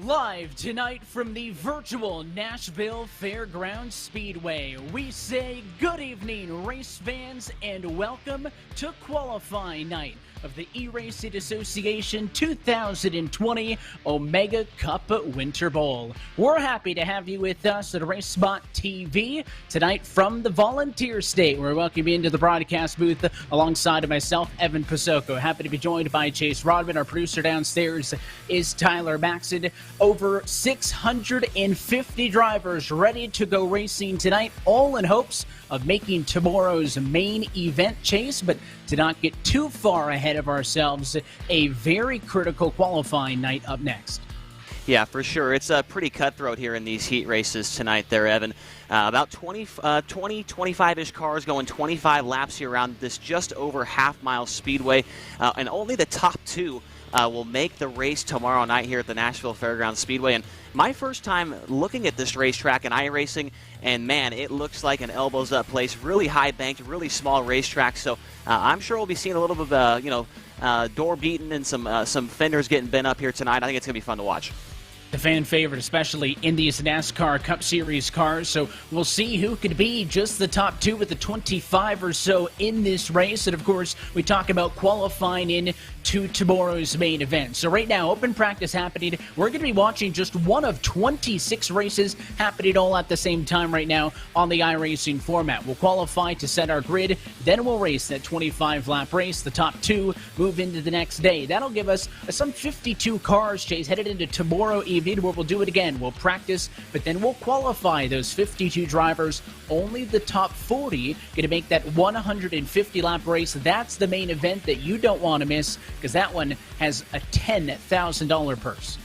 Live tonight from the virtual Nashville Fairgrounds Speedway, we say good evening, race fans, and welcome to qualifying night of the eRacing Association 2020 Omega Cup Winter Bowl. We're happy to have you with us at RaceSpot TV tonight from the Volunteer State. We're welcoming you into the broadcast booth alongside of myself, Evan Pasoko. Happy to be joined by Chase Rodman. Our producer downstairs is Tyler Maxson. Over 650 drivers ready to go racing tonight, all in hopes of making tomorrow's main event, Chase, but to not get too far ahead of ourselves, a very critical qualifying night up next. Yeah, for sure. It's pretty cutthroat here in these heat races tonight there, Evan. About 25-ish cars going 25 laps here around this just over half-mile speedway, and only the top two will make the race tomorrow night here at the Nashville Fairgrounds Speedway. And my first time looking at this racetrack in iRacing, and man, it looks like an elbows-up place, really high-banked, really small racetrack. So I'm sure we'll be seeing a little bit of, door beating and some fenders getting bent up here tonight. I think it's going to be fun to watch. The fan favorite, especially in these NASCAR Cup Series cars. So we'll see who could be just the top two with the 25 or so in this race. And, of course, we talk about qualifying in to tomorrow's main event. So right now, open practice happening. We're going to be watching just one of 26 races happening all at the same time right now on the iRacing format. We'll qualify to set our grid. Then we'll race that 25-lap race. The top two move into the next day. That'll give us some 52 cars, Chase, headed into tomorrow evening, where we'll do it again. We'll practice, but then we'll qualify those 52 drivers. Only the top 40 going to make that 150-lap race. That's the main event that you don't want to miss, because that one has a $10,000 purse.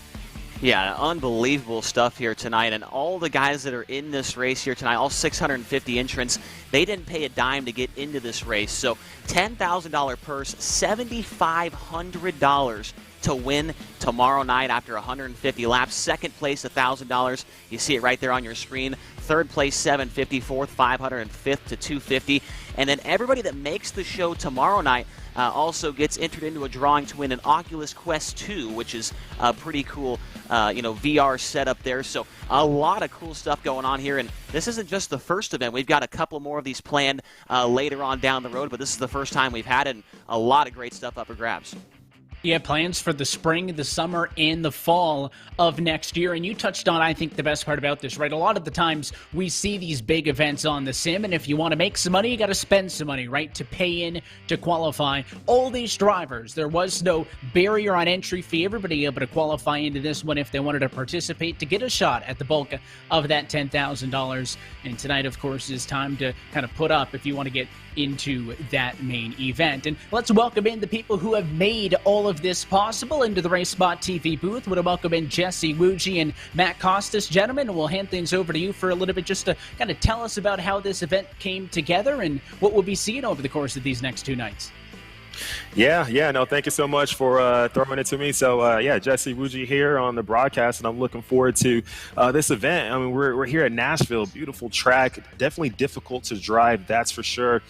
Yeah, unbelievable stuff here tonight. And all the guys that are in this race here tonight, all 650 entrants, they didn't pay a dime to get into this race. So $10,000 purse, $7,500 to win tomorrow night after 150 laps. Second place, $1,000. You see it right there on your screen. Third place, $750. Fourth, $500. And fifth to $250. And then everybody that makes the show tomorrow night also gets entered into a drawing to win an Oculus Quest 2, which is a pretty cool, VR setup there. So a lot of cool stuff going on here. And this isn't just the first event. We've got a couple more of these planned later on down the road, but this is the first time we've had it, and a lot of great stuff up for grabs. Yeah, plans for the spring, the summer, and the fall of next year. And you touched on, I think, the best part about this, right? A lot of the times we see these big events on the sim, and if you want to make some money, you got to spend some money, right, to pay in, to qualify. All these drivers, there was no barrier on entry fee. Everybody able to qualify into this one if they wanted to participate to get a shot at the bulk of that $10,000. And tonight, of course, is time to kind of put up if you want to get into that main event. And let's welcome in the people who have made all of this possible into the RaceSpot TV booth. We'll welcome in Jesse Wuji and Matt Costas. Gentlemen, we'll hand things over to you for a little bit just to kind of tell us about how this event came together and what we'll be seeing over the course of these next two nights. No, thank you so much for throwing it to me. So, Jesse Wuji here on the broadcast, and I'm looking forward to this event. I mean, we're here at Nashville, beautiful track, definitely difficult to drive, that's for sure.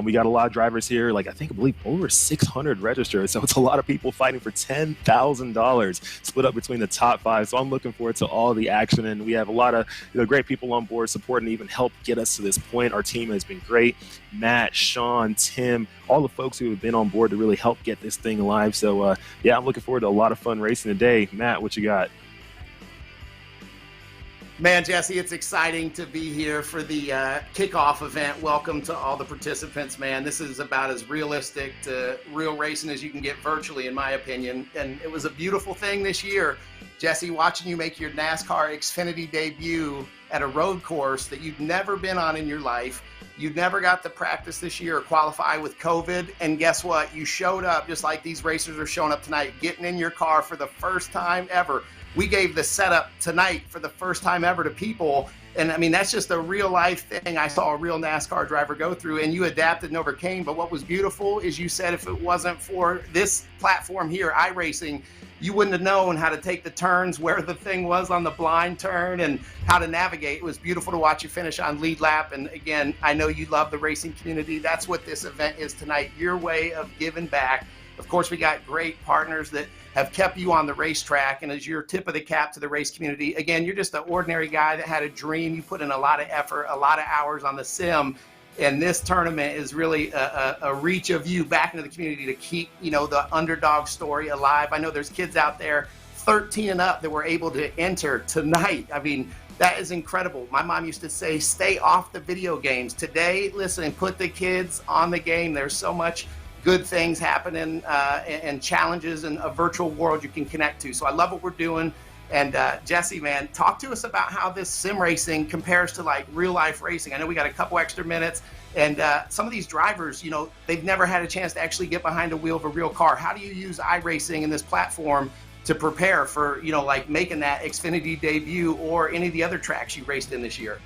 We got a lot of drivers here, I believe over 600 registered, so it's a lot of people fighting for $10,000 split up between the top five. So I'm looking forward to all the action, and we have a lot of great people on board supporting, even help get us to this point. Our team has been great. Matt, Sean, Tim, all the folks who have been on board to really help get this thing alive. So, I'm looking forward to a lot of fun racing today. Matt, what you got? Man, Jesse, it's exciting to be here for the kickoff event. Welcome to all the participants, man. This is about as realistic to real racing as you can get virtually, in my opinion. And it was a beautiful thing this year, Jesse, watching you make your NASCAR Xfinity debut at a road course that you'd never been on in your life. You never got to practice this year or qualify with COVID. And guess what? You showed up just like these racers are showing up tonight, getting in your car for the first time ever. We gave the setup tonight for the first time ever to people. And I mean, that's just a real life thing I saw a real NASCAR driver go through, and you adapted and overcame. But what was beautiful is you said if it wasn't for this platform here, iRacing, you wouldn't have known how to take the turns, where the thing was on the blind turn, and how to navigate. It was beautiful to watch you finish on lead lap. And again, I know you love the racing community. That's what this event is tonight, your way of giving back Of course, we got great partners that have kept you on the racetrack, and as your tip of the cap to the race community. Again, you're just an ordinary guy that had a dream. You put in a lot of effort, a lot of hours on the sim, and this tournament is really a reach of you back into the community to keep, the underdog story alive. I know there's kids out there 13 and up that were able to enter tonight. I mean, that is incredible. My mom used to say, stay off the video games. Today, listen, put the kids on the game. There's so much good things happening and challenges in a virtual world you can connect to. So I love what we're doing. And Jesse, man, talk to us about how this sim racing compares to like real life racing. I know we got a couple extra minutes, and some of these drivers, they've never had a chance to actually get behind a wheel of a real car. How do you use iRacing in this platform to prepare for, like making that Xfinity debut or any of the other tracks you raced in this year?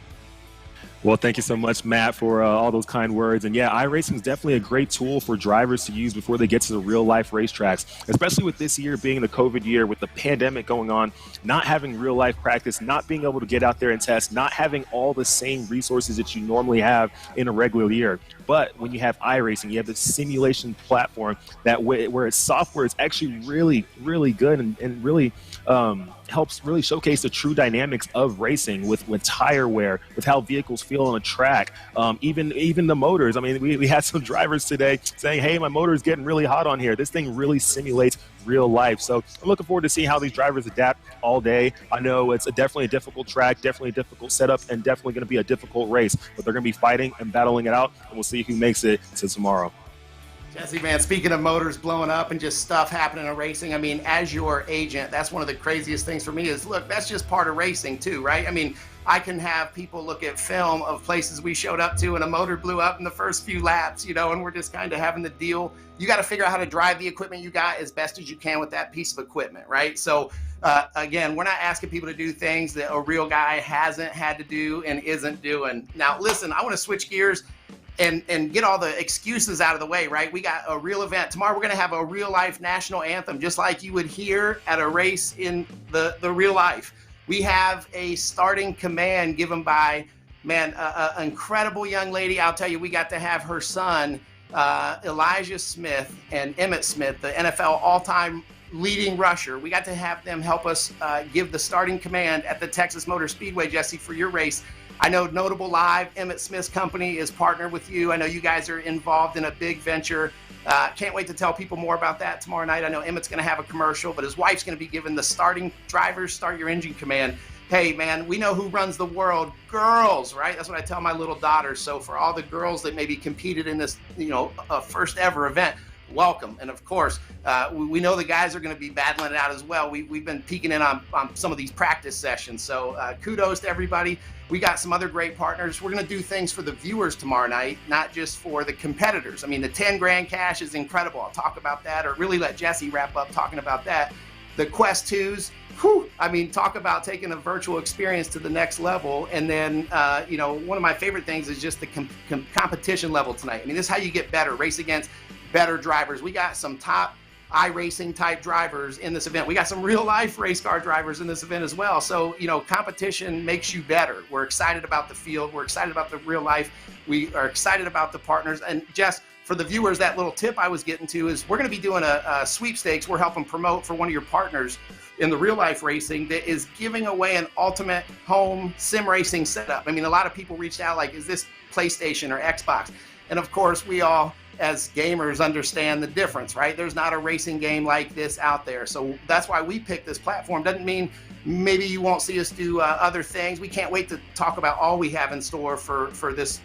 Well, thank you so much, Matt, for all those kind words. And yeah, iRacing is definitely a great tool for drivers to use before they get to the real life racetracks, especially with this year being the COVID year, with the pandemic going on, not having real life practice, not being able to get out there and test, not having all the same resources that you normally have in a regular year. But when you have iRacing, you have the simulation platform that where its software is actually really, really good and really helps really showcase the true dynamics of racing with tire wear, with how vehicles feel on a track, even the motors. I mean, we had some drivers today saying, hey, my motor is getting really hot on here. This thing really simulates real life. So I'm looking forward to seeing how these drivers adapt all day. I know it's definitely a difficult track, definitely a difficult setup, and definitely going to be a difficult race, but they're going to be fighting and battling it out, and we'll see who makes it to tomorrow. Jesse, man, speaking of motors blowing up and just stuff happening in racing, I mean, as your agent, that's one of the craziest things for me is, look, that's just part of racing too, right? I mean, I can have people look at film of places we showed up to and a motor blew up in the first few laps, and we're just kind of having to deal. You got to figure out how to drive the equipment you got as best as you can with that piece of equipment, right? So, again, we're not asking people to do things that a real guy hasn't had to do and isn't doing. Now, listen, I want to switch gears and get all the excuses out of the way, right? We got a real event. Tomorrow we're going to have a real life national anthem, just like you would hear at a race in the real life. We have a starting command given by, man, an incredible young lady. I'll tell you, we got to have her son, Elijah Smith and Emmett Smith, the NFL all-time leading rusher. We got to have them help us give the starting command at the Texas Motor Speedway, Jesse, for your race. I know Notable Live, Emmett Smith's company, is partnered with you. I know you guys are involved in a big venture. Can't wait to tell people more about that tomorrow night. I know Emmett's going to have a commercial, but his wife's going to be giving the starting drivers, start your engine command. Hey, man, we know who runs the world. Girls, right? That's what I tell my little daughter. So for all the girls that maybe competed in this, first ever event, welcome. And of course, we know the guys are going to be battling it out as well. We've been peeking in on some of these practice sessions. So kudos to everybody. We got some other great partners. We're going to do things for the viewers tomorrow night, not just for the competitors. I mean, the 10 grand cash is incredible. I'll talk about that, or really let Jesse wrap up talking about that. The Quest 2s, talk about taking a virtual experience to the next level. And then, one of my favorite things is just the competition level tonight. I mean, this is how you get better, race against better drivers. We got some top iRacing type drivers in this event. We got some real life race car drivers in this event as well. So, competition makes you better. We're excited about the field. We're excited about the real life. We are excited about the partners. And Jess, for the viewers, that little tip I was getting to is we're going to be doing a sweepstakes we're helping promote for one of your partners in the real life racing that is giving away an ultimate home sim racing setup. I mean, a lot of people reached out like, is this PlayStation or Xbox? And of course, we all, as gamers, understand the difference, right? There's not a racing game like this out there. So that's why we picked this platform. Doesn't mean maybe you won't see us do other things. We can't wait to talk about all we have in store for this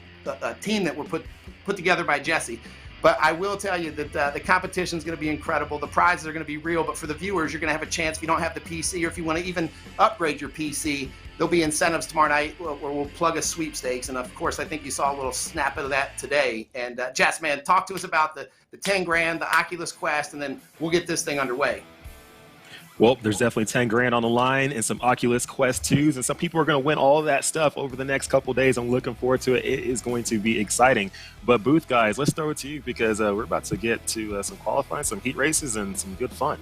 team that we're put together by Jesse. But I will tell you that the competition is going to be incredible. The prizes are going to be real. But for the viewers, you're going to have a chance. If you don't have the PC, or if you want to even upgrade your PC, there'll be incentives tomorrow night where we'll plug a sweepstakes. And of course, I think you saw a little snap of that today. And Jess, man, talk to us about the 10 grand, the Oculus Quest, and then we'll get this thing underway. Well, there's definitely 10 grand on the line and some Oculus Quest 2s, and some people are going to win all of that stuff over the next couple of days. I'm looking forward to it. It is going to be exciting. But Booth guys, let's throw it to you because we're about to get to some qualifying, some heat races, and some good fun.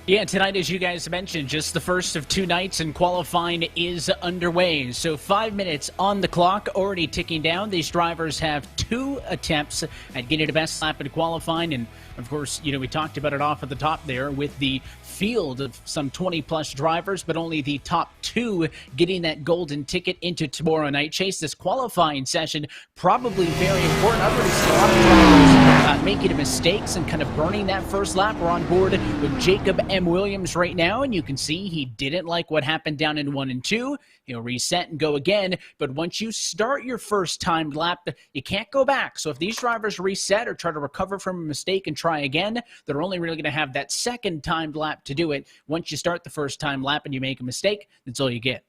Yeah, tonight, as you guys mentioned, just the first of 2 nights, and qualifying is underway. So 5 minutes on the clock, already ticking down. These drivers have 2 attempts at getting the best lap in qualifying. And, of course, we talked about it off at the top there with the field of some 20-plus drivers, but only the top 2 getting that golden ticket into tomorrow night. Chase, this qualifying session probably very important. I've already seen a lot of drivers making mistakes and kind of burning that first lap. We're on board with Jacob M. Williams right now, and you can see he didn't like what happened down in 1 and 2. He'll reset and go again, but once you start your first timed lap, you can't go back. So if these drivers reset or try to recover from a mistake and try again, they're only really going to have that second timed lap to do it. Once you start the first time lap and you make a mistake, that's all you get.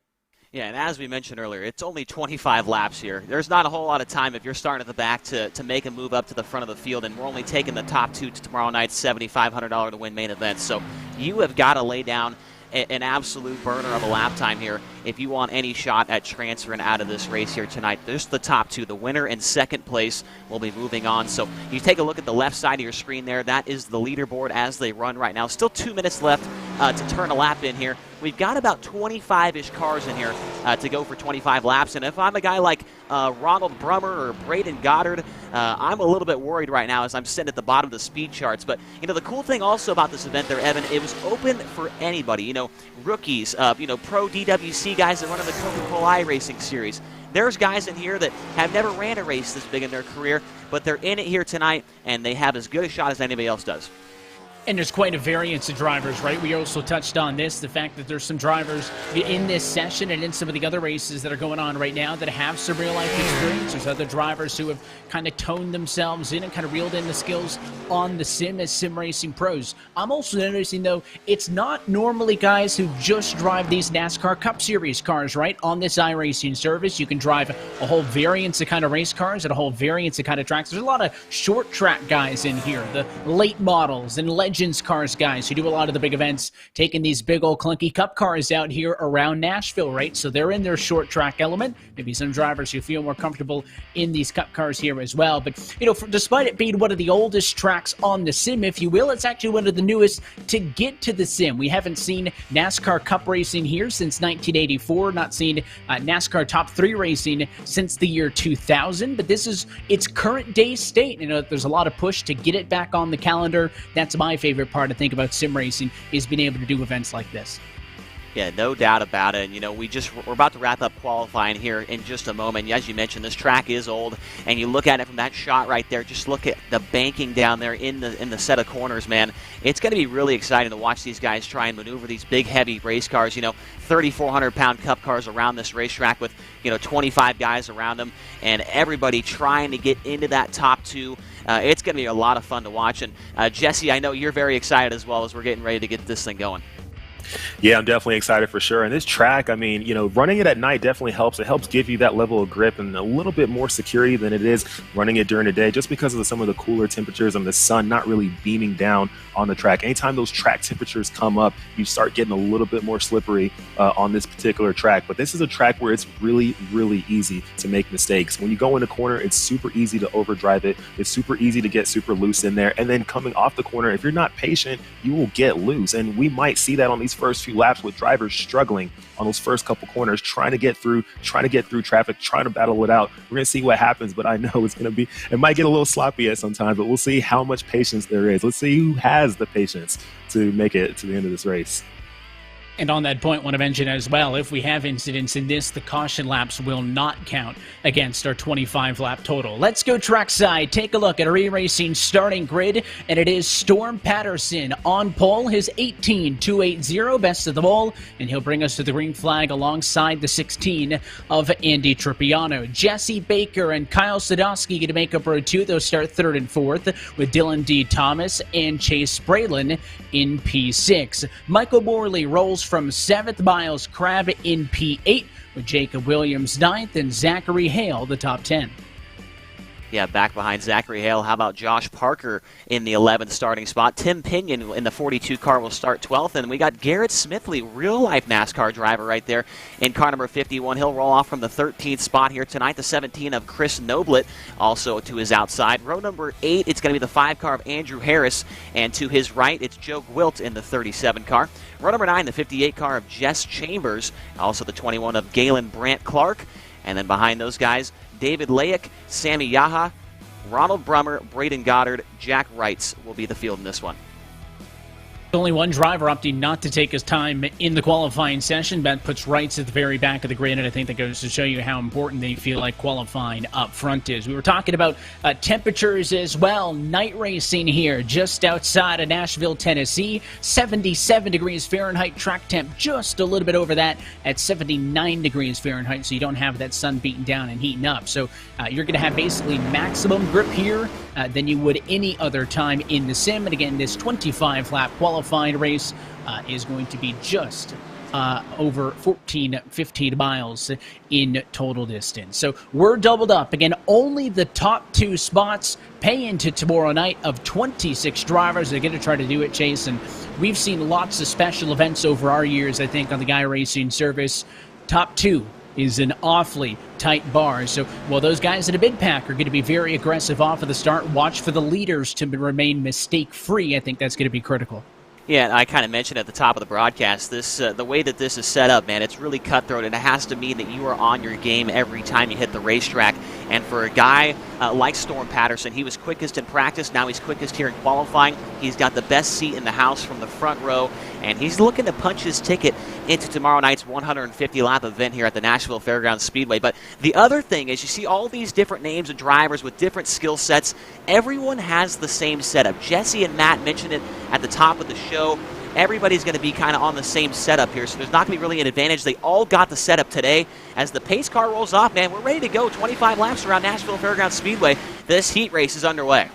Yeah, and as we mentioned earlier, it's only 25 laps here. There's not a whole lot of time if you're starting at the back to make a move up to the front of the field, and we're only taking the top 2 to tomorrow night's $7,500 to win main event. So you have got to lay down an absolute burner of a lap time here if you want any shot at transferring out of this race here tonight. There's the top 2. The winner and second place will be moving on. So you take a look at the left side of your screen there. That is the leaderboard as they run right now. Still 2 minutes left to turn a lap in here. We've got about 25-ish cars in here to go for 25 laps. And if I'm a guy like Ronald Brummer or Braden Goddard, I'm a little bit worried right now as I'm sitting at the bottom of the speed charts. But, the cool thing also about this event there, Evan, it was open for anybody. Rookies, pro DWC guys that run in the Coca-Cola iRacing series. There's guys in here that have never ran a race this big in their career, but they're in it here tonight, and they have as good a shot as anybody else does. And there's quite a variance of drivers, right? We also touched on this, the fact that there's some drivers in this session and in some of the other races that are going on right now that have some real-life experience. There's other drivers who have kind of toned themselves in and kind of reeled in the skills on the sim as sim racing pros. I'm also noticing, though, it's not normally guys who just drive these NASCAR Cup Series cars, right? On this iRacing service, you can drive a whole variance of kind of race cars and a whole variance of kind of tracks. There's a lot of short track guys in here, the late models and legends cars guys who do a lot of the big events, taking these big old clunky cup cars out here around Nashville, right? So they're in their short track element. Maybe some drivers who feel more comfortable in these cup cars here as well. But, despite it being one of the oldest tracks on the sim, if you will, it's actually one of the newest to get to the sim. We haven't seen NASCAR Cup racing here since 1984, not seen NASCAR Top 3 racing since the year 2000, but this is its current day state. There's a lot of push to get it back on the calendar. That's my favorite part, I think, about sim racing is being able to do events like this. Yeah, no doubt about it. We're about to wrap up qualifying here in just a moment. As you mentioned, this track is old, and you look at it from that shot right there. Just look at the banking down there in the set of corners, man. It's going to be really exciting to watch these guys try and maneuver these big, heavy race cars. 3,400-pound cup cars around this racetrack with 25 guys around them, and everybody trying to get into that top 2. It's going to be a lot of fun to watch. And Jesse, I know you're very excited as well as we're getting ready to get this thing going. Yeah, I'm definitely excited for sure. And this track, running it at night definitely helps. It helps give you that level of grip and a little bit more security than it is running it during the day, just because of some of the cooler temperatures and the sun not really beaming down on the track. Anytime those track temperatures come up, you start getting a little bit more slippery on this particular track. But this is a track where it's really, really easy to make mistakes. When you go in the corner, it's super easy to overdrive it. It's super easy to get super loose in there. And then coming off the corner, if you're not patient, you will get loose. And we might see that on these first few laps with drivers struggling on those first couple corners, trying to get through traffic, trying to battle it out. We're going to see what happens, but I know it might get a little sloppy at sometimes, but we'll see how much patience there is. Let's see who has the patience to make it to the end of this race. And on that point, want to mention as well, if we have incidents in this, the caution laps will not count against our 25-lap total. Let's go trackside, take a look at our eRacing starting grid, and it is Storm Patterson on pole, his 18.280, best of the ball, and he'll bring us to the green flag alongside the 16 of Andy Tripiano. Jesse Baker and Kyle Sadowski get to make up row 2. They'll start 3rd and 4th with Dylan D. Thomas and Chase Braylon in P6. Michael Morley rolls from 7th, Miles Crabb in P8 with Jacob Williams 9th and Zachary Hale the top 10. Yeah, back behind Zachary Hale. How about Josh Parker in the 11th starting spot? Tim Pinion in the 42 car will start 12th. And we got Garrett Smithley, real-life NASCAR driver right there in car number 51. He'll roll off from the 13th spot here tonight. The 17 of Chris Noblet also to his outside. Row number 8, it's going to be the 5 car of Andrew Harris. And to his right, it's Joe Gwilt in the 37 car. Row number 9, the 58 car of Jess Chambers. Also the 21 of Galen Brandt Clark. And then behind those guys, David Layek, Sammy Yaha, Ronald Brummer, Braden Goddard, Jack Wrights will be the field in this one. Only one driver opting not to take his time in the qualifying session. That puts Wrights at the very back of the grid, and I think that goes to show you how important they feel like qualifying up front is. We were talking about temperatures as well. Night racing here just outside of Nashville, Tennessee. 77 degrees Fahrenheit. Track temp just a little bit over that at 79 degrees Fahrenheit, so you don't have that sun beating down and heating up. So you're going to have basically maximum grip here than you would any other time in the sim. And again, this 25-lap qualifying race is going to be just over 15 miles in total distance. So we're doubled up. Again, only the top 2 spots pay into tomorrow night of 26 drivers. They're going to try to do it, Chase. And we've seen lots of special events over our years, I think, on the iRacing service. Top 2 is an awfully tight bar. So while those guys in a bid pack are going to be very aggressive off of the start, watch for the leaders to remain mistake-free. I think that's going to be critical. Yeah, I kind of mentioned at the top of the broadcast, this the way that this is set up, man, it's really cutthroat, and it has to mean that you are on your game every time you hit the racetrack. And for a guy like Storm Patterson, he was quickest in practice, now he's quickest here in qualifying. He's got the best seat in the house from the front row, and he's looking to punch his ticket into tomorrow night's 150-lap event here at the Nashville Fairgrounds Speedway. But the other thing is you see all these different names of drivers with different skill sets. Everyone has the same setup. Jesse and Matt mentioned it at the top of the show. Everybody's going to be kind of on the same setup here, so there's not going to be really an advantage. They all got the setup today. As the pace car rolls off, man, we're ready to go. 25 laps around Nashville Fairgrounds Speedway. This heat race is underway.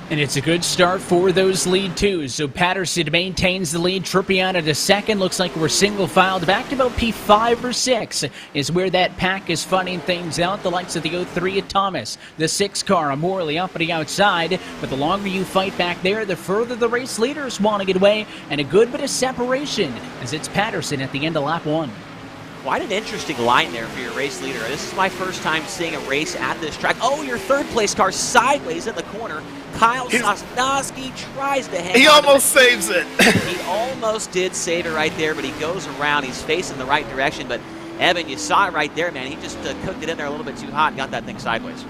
And it's a good start for those lead twos. So Patterson maintains the lead. Trippiano to second. Looks like we're single filed back to about P5 or 6 is where that pack is funning things out. The likes of the 03 of Thomas. The 6 car, Morley up on the outside. But the longer you fight back there, the further the race leaders want to get away. And a good bit of separation as it's Patterson at the end of lap 1. Quite an interesting line there for your race leader. This is my first time seeing a race at this track. Oh, your third place car sideways in the corner. Kyle Sosnowski tries to hang on. He almost saves it. He almost did save it right there, but he goes around. He's facing the right direction. But, Evan, you saw it right there, man. He just cooked it in there a little bit too hot and got that thing sideways.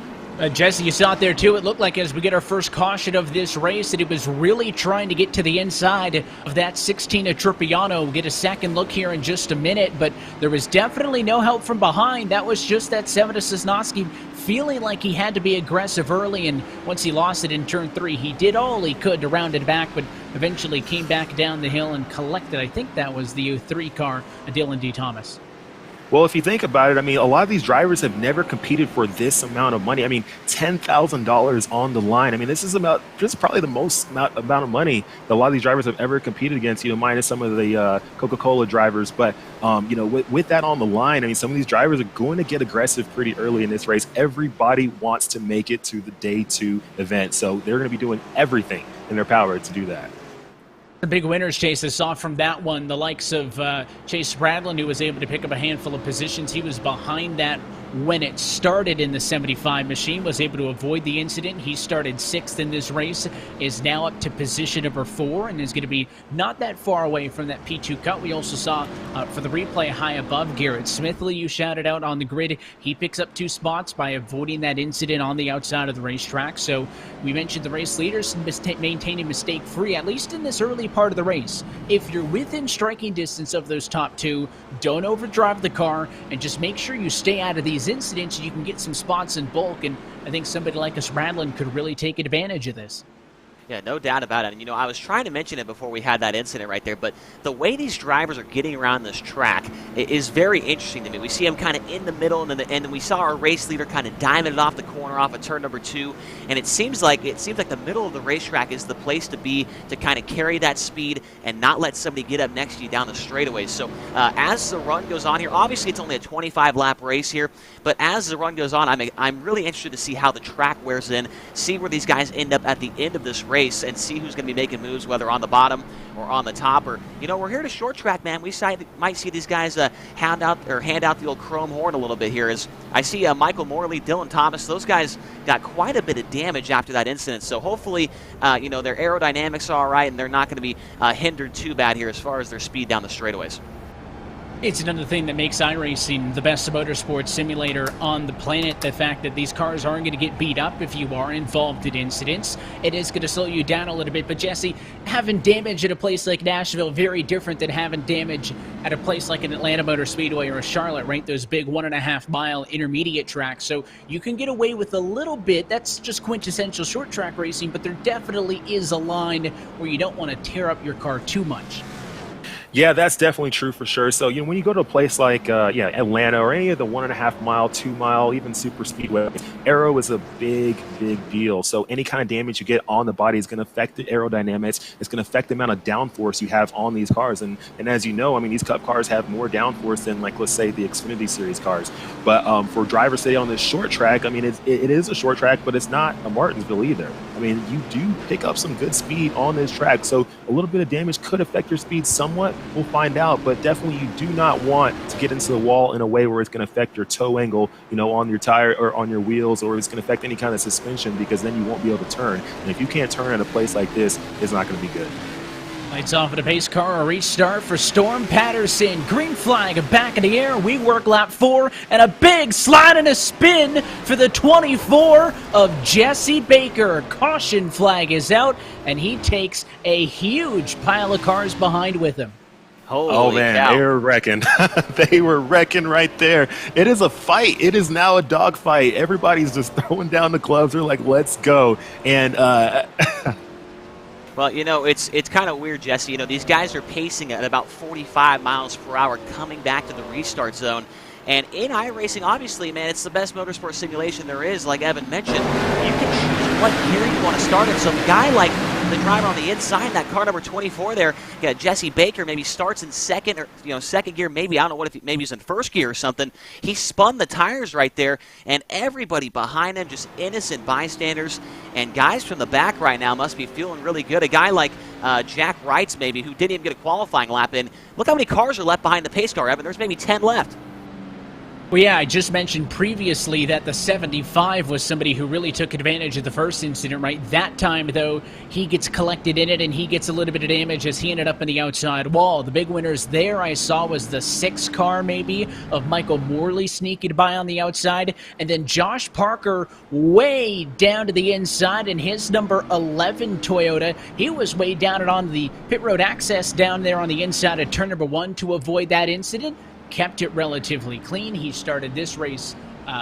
Jesse, you saw it there too. It looked like as we get our first caution of this race that he was really trying to get to the inside of that 16 of Trippiano. We'll get a second look here in just a minute, but there was definitely no help from behind. That was just that 7 of Sosnowski feeling like he had to be aggressive early, and once he lost it in turn 3, he did all he could to round it back, but eventually came back down the hill and collected. I think that was the 03 car, Dylan D. Thomas. Well, if you think about it, I mean, a lot of these drivers have never competed for this amount of money. I mean, $10,000 on the line. I mean, this is probably the most amount of money that a lot of these drivers have ever competed against, minus some of the Coca-Cola drivers. But, with that on the line, I mean, some of these drivers are going to get aggressive pretty early in this race. Everybody wants to make it to the day 2 event. So they're going to be doing everything in their power to do that. The big winners, Chase, I saw from that one, the likes of Chase Bradlin, who was able to pick up a handful of positions. He was behind that when it started in the 75 machine, was able to avoid the incident. He started 6th in this race, is now up to position number 4, and is going to be not that far away from that P2 cut. We also saw for the replay high above Garrett Smithley, you shouted out on the grid. He picks up 2 spots by avoiding that incident on the outside of the racetrack. So we mentioned the race leaders maintaining mistake-free, at least in this early part of the race. If you're within striking distance of those top 2, don't overdrive the car, and just make sure you stay out of these incidents so you can get some spots in bulk. And I think somebody like us, Radlin, could really take advantage of this. Yeah, no doubt about it. And, I was trying to mention it before we had that incident right there, but the way these drivers are getting around this track is very interesting to me. We see them kind of in the middle, and then we saw our race leader kind of diamond it off the corner off of turn number 2, and it seems like the middle of the racetrack is the place to be to kind of carry that speed and not let somebody get up next to you down the straightaways. So as the run goes on here, obviously it's only a 25-lap race here, but as the run goes on, I'm really interested to see how the track wears in, see where these guys end up at the end of this race, and see who's going to be making moves, whether on the bottom or on the top. Or we're here to short track, man. We might see these guys hand out the old chrome horn a little bit here. As I see Michael Morley, Dylan Thomas, those guys got quite a bit of damage after that incident. So hopefully, their aerodynamics are all right, and they're not going to be hindered too bad here as far as their speed down the straightaways. It's another thing that makes iRacing the best motorsports simulator on the planet. The fact that these cars aren't going to get beat up if you are involved in incidents. It is going to slow you down a little bit. But Jesse, having damage at a place like Nashville, very different than having damage at a place like an Atlanta Motor Speedway or a Charlotte, right? Those big 1.5-mile intermediate tracks. So you can get away with a little bit. That's just quintessential short track racing, but there definitely is a line where you don't want to tear up your car too much. Yeah, that's definitely true for sure. So, when you go to a place like, Atlanta or any of the 1.5-mile, 2-mile, even super speedway, aero is a big, big deal. So any kind of damage you get on the body is going to affect the aerodynamics. It's going to affect the amount of downforce you have on these cars. And as you know, these Cup cars have more downforce than, like, let's say the Xfinity Series cars. But for drivers, say, on this short track, it is a short track, but it's not a Martinsville either. You do pick up some good speed on this track. So a little bit of damage could affect your speed somewhat. We'll find out, but definitely you do not want to get into the wall in a way where it's going to affect your toe angle, on your tire or on your wheels, or it's going to affect any kind of suspension, because then you won't be able to turn. And if you can't turn at a place like this, it's not going to be good. Lights off at a pace car, a restart for Storm Patterson. Green flag back in the air. We work lap 4, and a big slide and a spin for the 24 of Jesse Baker. Caution flag is out, and he takes a huge pile of cars behind with him. Holy man, cow. they were wrecking. They were wrecking right there. It is a fight. It is now a dog fight. Everybody's just throwing down the gloves. They're like, let's go. And well, it's kind of weird, Jesse. These guys are pacing at about 45 miles per hour coming back to the restart zone. And in iRacing, obviously, man, it's the best motorsport simulation there is. Like Evan mentioned, you can choose what gear you want to start in. So a guy like the driver on the inside, that car number 24 there, Jesse Baker, maybe starts in second gear, maybe, I don't know maybe he's in first gear or something. He spun the tires right there, and everybody behind him, just innocent bystanders. And guys from the back right now must be feeling really good. A guy like Jack Wrights, maybe, who didn't even get a qualifying lap in. Look how many cars are left behind the pace car, Evan. There's maybe 10 left. Well, yeah, I just mentioned previously that the 75 was somebody who really took advantage of the first incident, right? That time, though, he gets collected in it, and he gets a little bit of damage as he ended up in the outside wall. The big winners there I saw was the 6 car, maybe, of Michael Morley sneaking by on the outside, and then Josh Parker way down to the inside in his number 11 Toyota. He was way down and on the pit road access down there on the inside of turn number 1 to avoid that incident. Kept it relatively clean. He started this race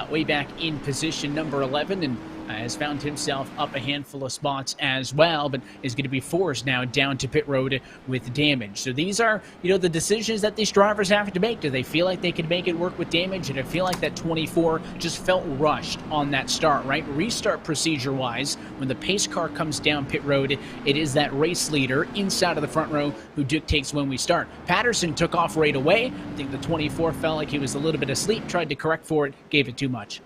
way back in position number 11 and has found himself up a handful of spots as well, but is going to be forced now down to pit road with damage. So these are, the decisions that these drivers have to make. Do they feel like they can make it work with damage? And I feel like that 24 just felt rushed on that start, right? Restart procedure-wise, when the pace car comes down pit road, it is that race leader inside of the front row who dictates when we start. Patterson took off right away. I think the 24 felt like he was a little bit asleep, tried to correct for it, gave it too much.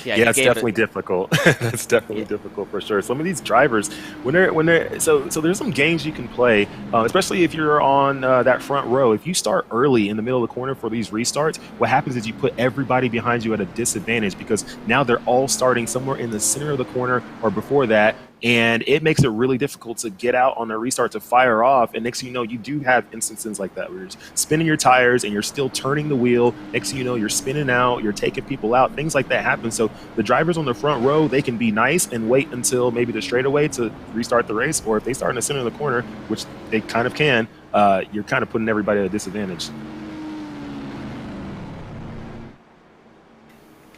Yeah, it's definitely difficult. That's definitely difficult for sure. Some of these drivers, when they're so there's some games you can play, especially if you're on that front row. If you start early in the middle of the corner for these restarts, what happens is you put everybody behind you at a disadvantage, because now they're all starting somewhere in the center of the corner or before that. And it makes it really difficult to get out on the restart to fire off. And next thing you know, you do have instances like that where you're spinning your tires and you're still turning the wheel. Next thing you know, you're spinning out, you're taking people out. Things like that happen. So the drivers on the front row, they can be nice and wait until maybe the straightaway to restart the race. Or if they start in the center of the corner, which they kind of can, you're kind of putting everybody at a disadvantage.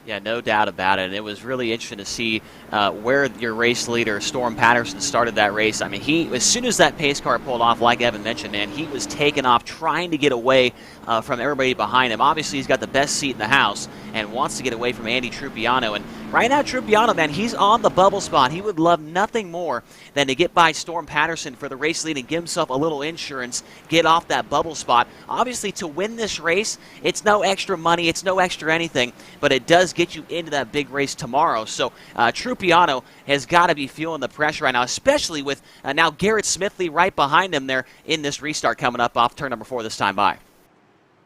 Yeah, no doubt about it. And it was really interesting to see where your race leader, Storm Patterson, started that race. I mean, as soon as that pace car pulled off, like Evan mentioned, man, he was taking off, trying to get away from everybody behind him. Obviously, he's got the best seat in the house and wants to get away from Andy Trupiano. And right now, Trupiano, man, he's on the bubble spot. He would love nothing more than to get by Storm Patterson for the race lead and give himself a little insurance, get off that bubble spot. Obviously, to win this race, it's no extra money, it's no extra anything, but it does get you into that big race tomorrow. So Trupiano has got to be feeling the pressure right now, especially with now Garrett Smithley right behind him there in this restart coming up off turn number 4 this time by.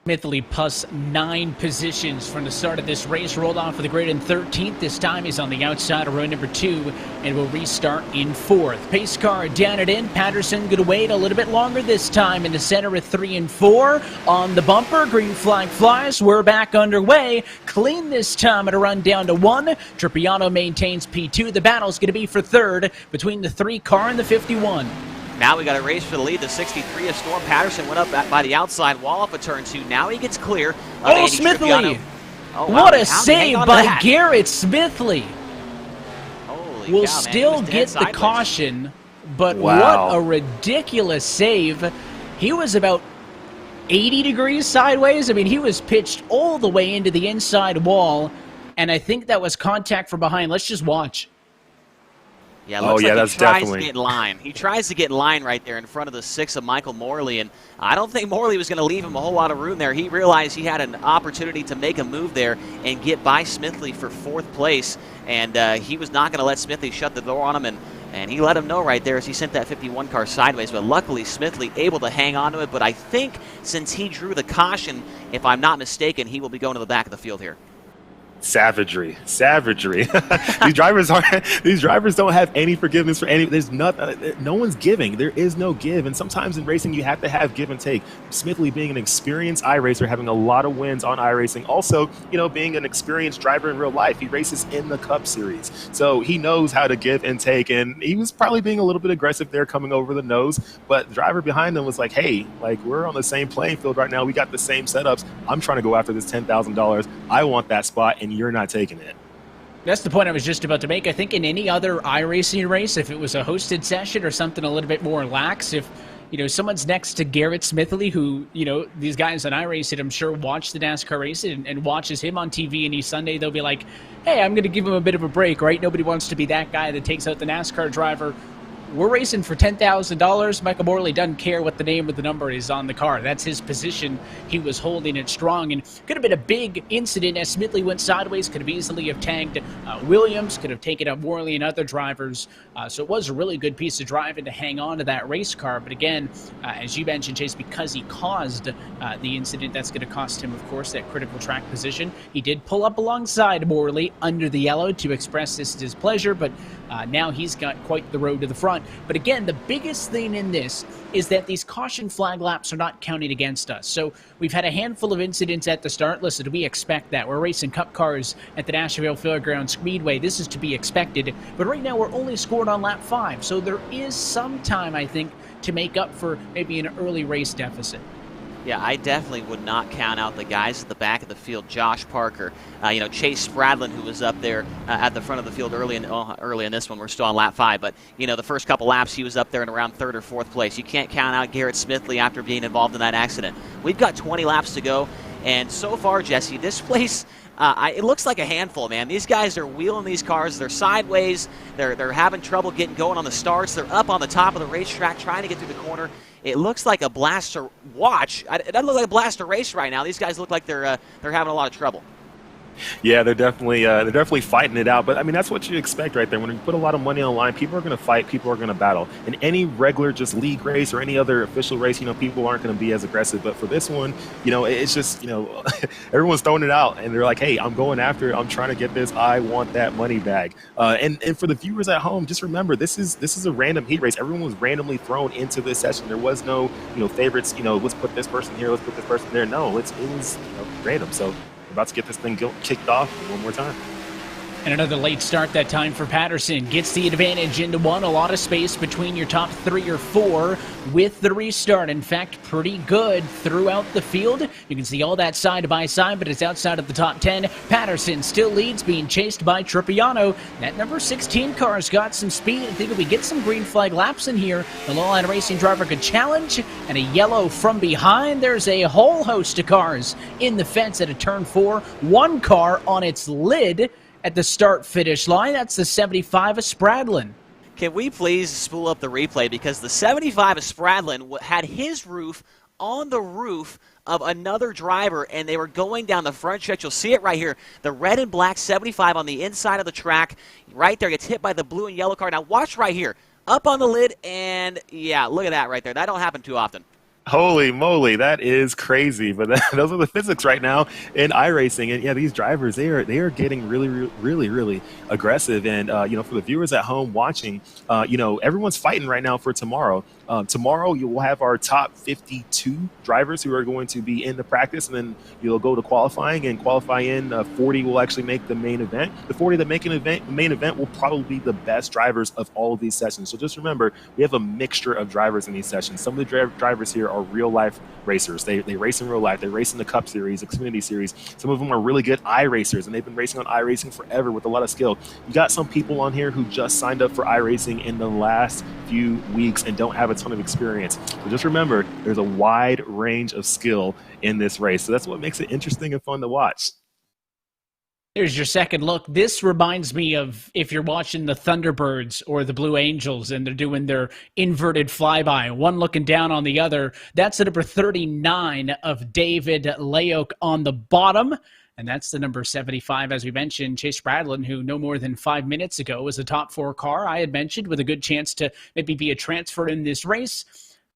Smithley plus 9 positions from the start of this race, rolled off for the grid in 13th. This time he's on the outside of row number 2 and will restart in 4th. Pace car down and in. Patterson going to wait a little bit longer this time in the center of 3 and 4. On the bumper, green flag flies. We're back underway. Clean this time at a run down to 1. Trupiano maintains P2. The battle's going to be for 3rd between the 3 car and the 51. Now we got a race for the lead. The 63 of Storm Patterson went up by the outside wall off of turn 2. Now he gets clear. Oh, Smithley! Oh, wow. What a save by Garrett Smithley. Holy will cow, still get the caution, but what a ridiculous save. He was about 80 degrees sideways. I mean, he was pitched all the way into the inside wall, and I think that was contact from behind. Let's just watch. Yeah, looks like he tries to get in line. He tries to get in line right there in front of the 6 of Michael Morley, and I don't think Morley was going to leave him a whole lot of room there. He realized he had an opportunity to make a move there and get by Smithley for 4th place, and he was not going to let Smithley shut the door on him, and he let him know right there as he sent that 51 car sideways. But luckily, Smithley able to hang on to it, but I think since he drew the caution, if I'm not mistaken, he will be going to the back of the field here. Savagery. These drivers don't have any forgiveness for any. There's nothing. No one's giving. There is no give. And sometimes in racing, you have to have give and take. Smithley, being an experienced iRacer, having a lot of wins on iRacing, also, being an experienced driver in real life, he races in the Cup Series, so he knows how to give and take. And he was probably being a little bit aggressive there, coming over the nose. But the driver behind him was like, "Hey, we're on the same playing field right now. We got the same setups. I'm trying to go after this $10,000. I want that spot, and you're not taking it." That's the point I was just about to make. I think in any other iRacing race, if it was a hosted session or something a little bit more lax, if someone's next to Garrett Smithley, who these guys on iRacing, I'm sure, watch the NASCAR race and watches him on TV any Sunday, they'll be like, "Hey, I'm going to give him a bit of a break," right? Nobody wants to be that guy that takes out the NASCAR driver. We're racing for $10,000. Michael Morley doesn't care what the name of the number is on the car. That's his position. He was holding it strong, and could have been a big incident as Smithley went sideways. Could have easily have tagged Williams, could have taken out Morley and other drivers. So it was a really good piece of driving to hang on to that race car. But again, as you mentioned, Chase, because he caused the incident, that's going to cost him, of course, that critical track position. He did pull up alongside Morley under the yellow to express his displeasure, but now he's got quite the road to the front. But again, the biggest thing in this is that these caution flag laps are not counting against us. So we've had a handful of incidents at the start. Listen, we expect that. We're racing Cup cars at the Nashville Fairgrounds Speedway. This is to be expected. But right now, we're only scored on lap 5. So there is some time, I think, to make up for maybe an early race deficit. Yeah, I definitely would not count out the guys at the back of the field. Josh Parker, Chase Spradlin, who was up there at the front of the field early in this one. We're still on lap 5, but the first couple laps he was up there in around 3rd or 4th place. You can't count out Garrett Smithley after being involved in that accident. We've got 20 laps to go, and so far, Jesse, this place, it looks like a handful, man. These guys are wheeling these cars. They're sideways. They're having trouble getting going on the starts. They're up on the top of the racetrack trying to get through the corner. It looks like a blast to watch. It doesn't look like a blast to race right now. These guys look like they're having a lot of trouble. Yeah, they're definitely fighting it out. But I mean, that's what you expect right there. When you put a lot of money on the line, people are going to fight. People are going to battle. In any regular just league race or any other official race, people aren't going to be as aggressive. But for this one, it's just everyone's throwing it out, and they're like, "Hey, I'm going after it. I'm trying to get this. I want that money bag." And for the viewers at home, just remember this is a random heat race. Everyone was randomly thrown into this session. There was no favorites. Let's put this person here. Let's put this person there. No, it was random. So. About to get this thing kicked off one more time. And another late start that time for Patterson. Gets the advantage into one. A lot of space between your top 3 or 4 with the restart. In fact, pretty good throughout the field. You can see all that side by side, but it's outside of the top 10. Patterson still leads, being chased by Tripiano. That number 16 car's got some speed. I think if we get some green flag laps in here, the low-line racing driver could challenge. And a yellow from behind. There's a whole host of cars in the fence at a turn 4. One car on its lid at the start-finish line. That's the 75 of Spradlin. Can we please spool up the replay, because the 75 of Spradlin had his roof on the roof of another driver, and they were going down the front stretch. You'll see it right here. The red and black 75 on the inside of the track. Right there, gets hit by the blue and yellow car. Now watch right here. Up on the lid, and yeah, look at that right there. That don't happen too often. Holy moly, that is crazy. But those are the physics right now in iRacing. And yeah, these drivers, they are getting really aggressive. And for the viewers at home watching, everyone's fighting right now for tomorrow. Tomorrow you will have our top 52 drivers who are going to be in the practice, and then you'll go to qualifying, and qualify in 40 will actually make the main event. The 40 that make the main event will probably be the best drivers of all of these sessions. So just remember, we have a mixture of drivers in these sessions. Some of the drivers here are real life racers. They race in real life. They race in the Cup Series, Xfinity Series. Some of them are really good iRacers, and they've been racing on iRacing forever with a lot of skill. You got some people on here who just signed up for iRacing in the last few weeks and don't have a ton of experience. So just remember, there's a wide range of skill in this race. So that's what makes it interesting and fun to watch. Here's your second look. This reminds me of if you're watching the Thunderbirds or the Blue Angels and they're doing their inverted flyby, one looking down on the other. That's the number 39 of David Layoke on the bottom. And that's the number 75, as we mentioned, Chase Spradlin, who no more than 5 minutes ago was a top 4 car I had mentioned, with a good chance to maybe be a transfer in this race.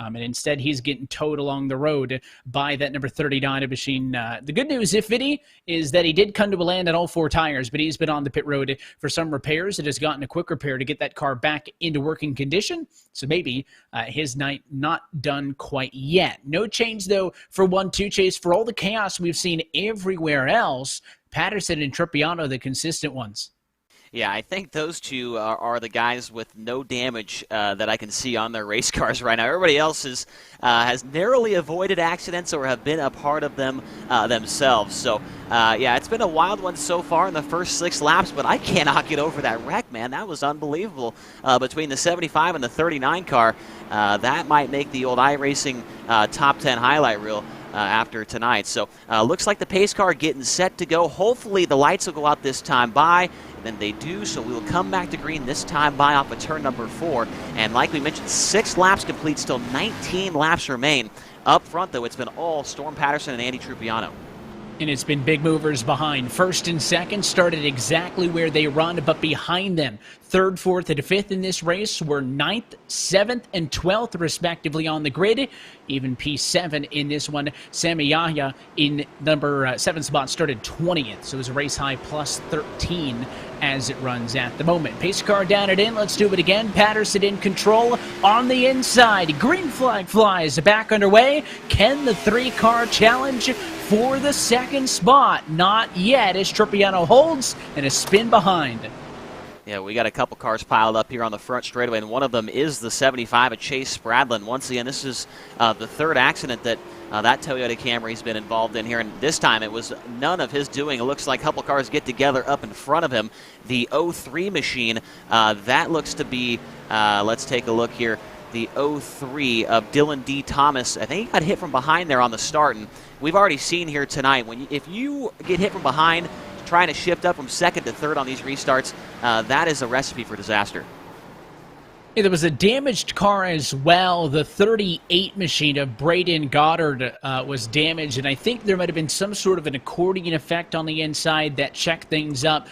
And instead, he's getting towed along the road by that number 39 of machine. The good news, if any, is that he did come to a land on all 4 tires, but he's been on the pit road for some repairs. It has gotten a quick repair to get that car back into working condition. So maybe his night not done quite yet. No change, though, for 1-2 Chase. For all the chaos we've seen everywhere else, Patterson and Tripiano, the consistent ones. Yeah, I think those two are the guys with no damage that I can see on their race cars right now. Everybody else has narrowly avoided accidents or have been a part of them themselves. So, yeah, it's been a wild one so far in the first 6 laps, but I cannot get over that wreck, man. That was unbelievable between the 75 and the 39 car. That might make the old iRacing top 10 highlight reel after tonight. So, looks like the pace car getting set to go. Hopefully the lights will go out this time by. Then they do, so we will come back to green this time by off of turn number 4. And like we mentioned, 6 laps complete, still 19 laps remain. Up front, though, it's been all Storm Patterson and Andy Trupiano. And it's been big movers behind. First and second started exactly where they run, but behind them, 3rd, 4th, and 5th in this race were 9th, 7th, and 12th, respectively, on the grid. Even P7 in this one. Sami Yahya in number 7 spot started 20th, so it was a race high plus 13 as it runs at the moment. Pace car down it in. Let's do it again. Patterson in control on the inside. Green flag flies back underway. Can the 3-car challenge for the 2nd spot? Not yet, as Tripiano holds and a spin behind. Yeah, we got a couple cars piled up here on the front straightaway, and one of them is the 75 of Chase Spradlin. Once again, this is the 3rd accident that that Toyota Camry's been involved in here, and this time it was none of his doing. It looks like a couple cars get together up in front of him. The 03 machine, that looks to be, let's take a look here, the 03 of Dylan D. Thomas. I think he got hit from behind there on the start, and we've already seen here tonight, if you get hit from behind, trying to shift up from 2nd to 3rd on these restarts, that is a recipe for disaster. Yeah, there was a damaged car as well. The 38 machine of Braden Goddard was damaged, and I think there might have been some sort of an accordion effect on the inside that checked things up.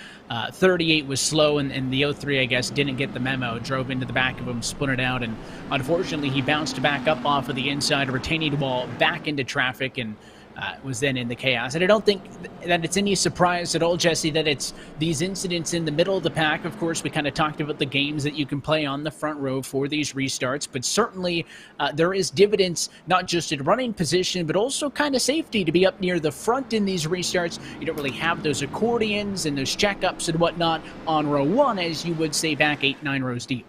38 was slow, and the 03, I guess, didn't get the memo. Drove into the back of him, spun it out, and unfortunately he bounced back up off of the inside retaining wall back into traffic, and was then in the chaos. And I don't think that it's any surprise at all, Jesse, that it's these incidents in the middle of the pack. Of course, we kind of talked about the games that you can play on the front row for these restarts, but certainly there is dividends, not just in running position, but also kind of safety to be up near the front in these restarts. You don't really have those accordions and those checkups and whatnot on row one as you would say back 8-9 rows deep.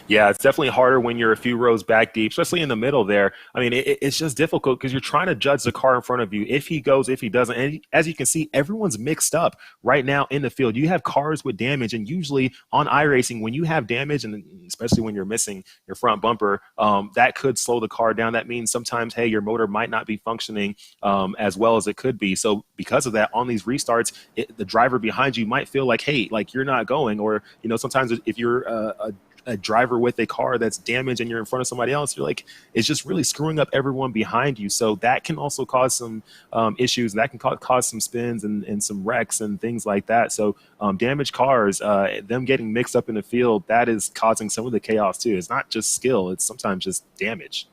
Yeah, it's definitely harder when you're a few rows back deep, especially in the middle there. I mean, it's just difficult because you're trying to judge the car in front of you, if he goes, if he doesn't. And as you can see, everyone's mixed up right now in the field. You have cars with damage, and usually on iRacing, when you have damage, and especially when you're missing your front bumper, that could slow the car down. That means sometimes, hey, your motor might not be functioning as well as it could be. So because of that, on these restarts, the driver behind you might feel like, hey, like you're not going. Or, you know, sometimes if you're a driver with a car that's damaged and you're in front of somebody else, you're like, it's just really screwing up everyone behind you. So that can also cause some issues. That can cause some spins and some wrecks and things like that. So damaged cars, them getting mixed up in the field, that is causing some of the chaos too. It's not just skill, it's sometimes just damage.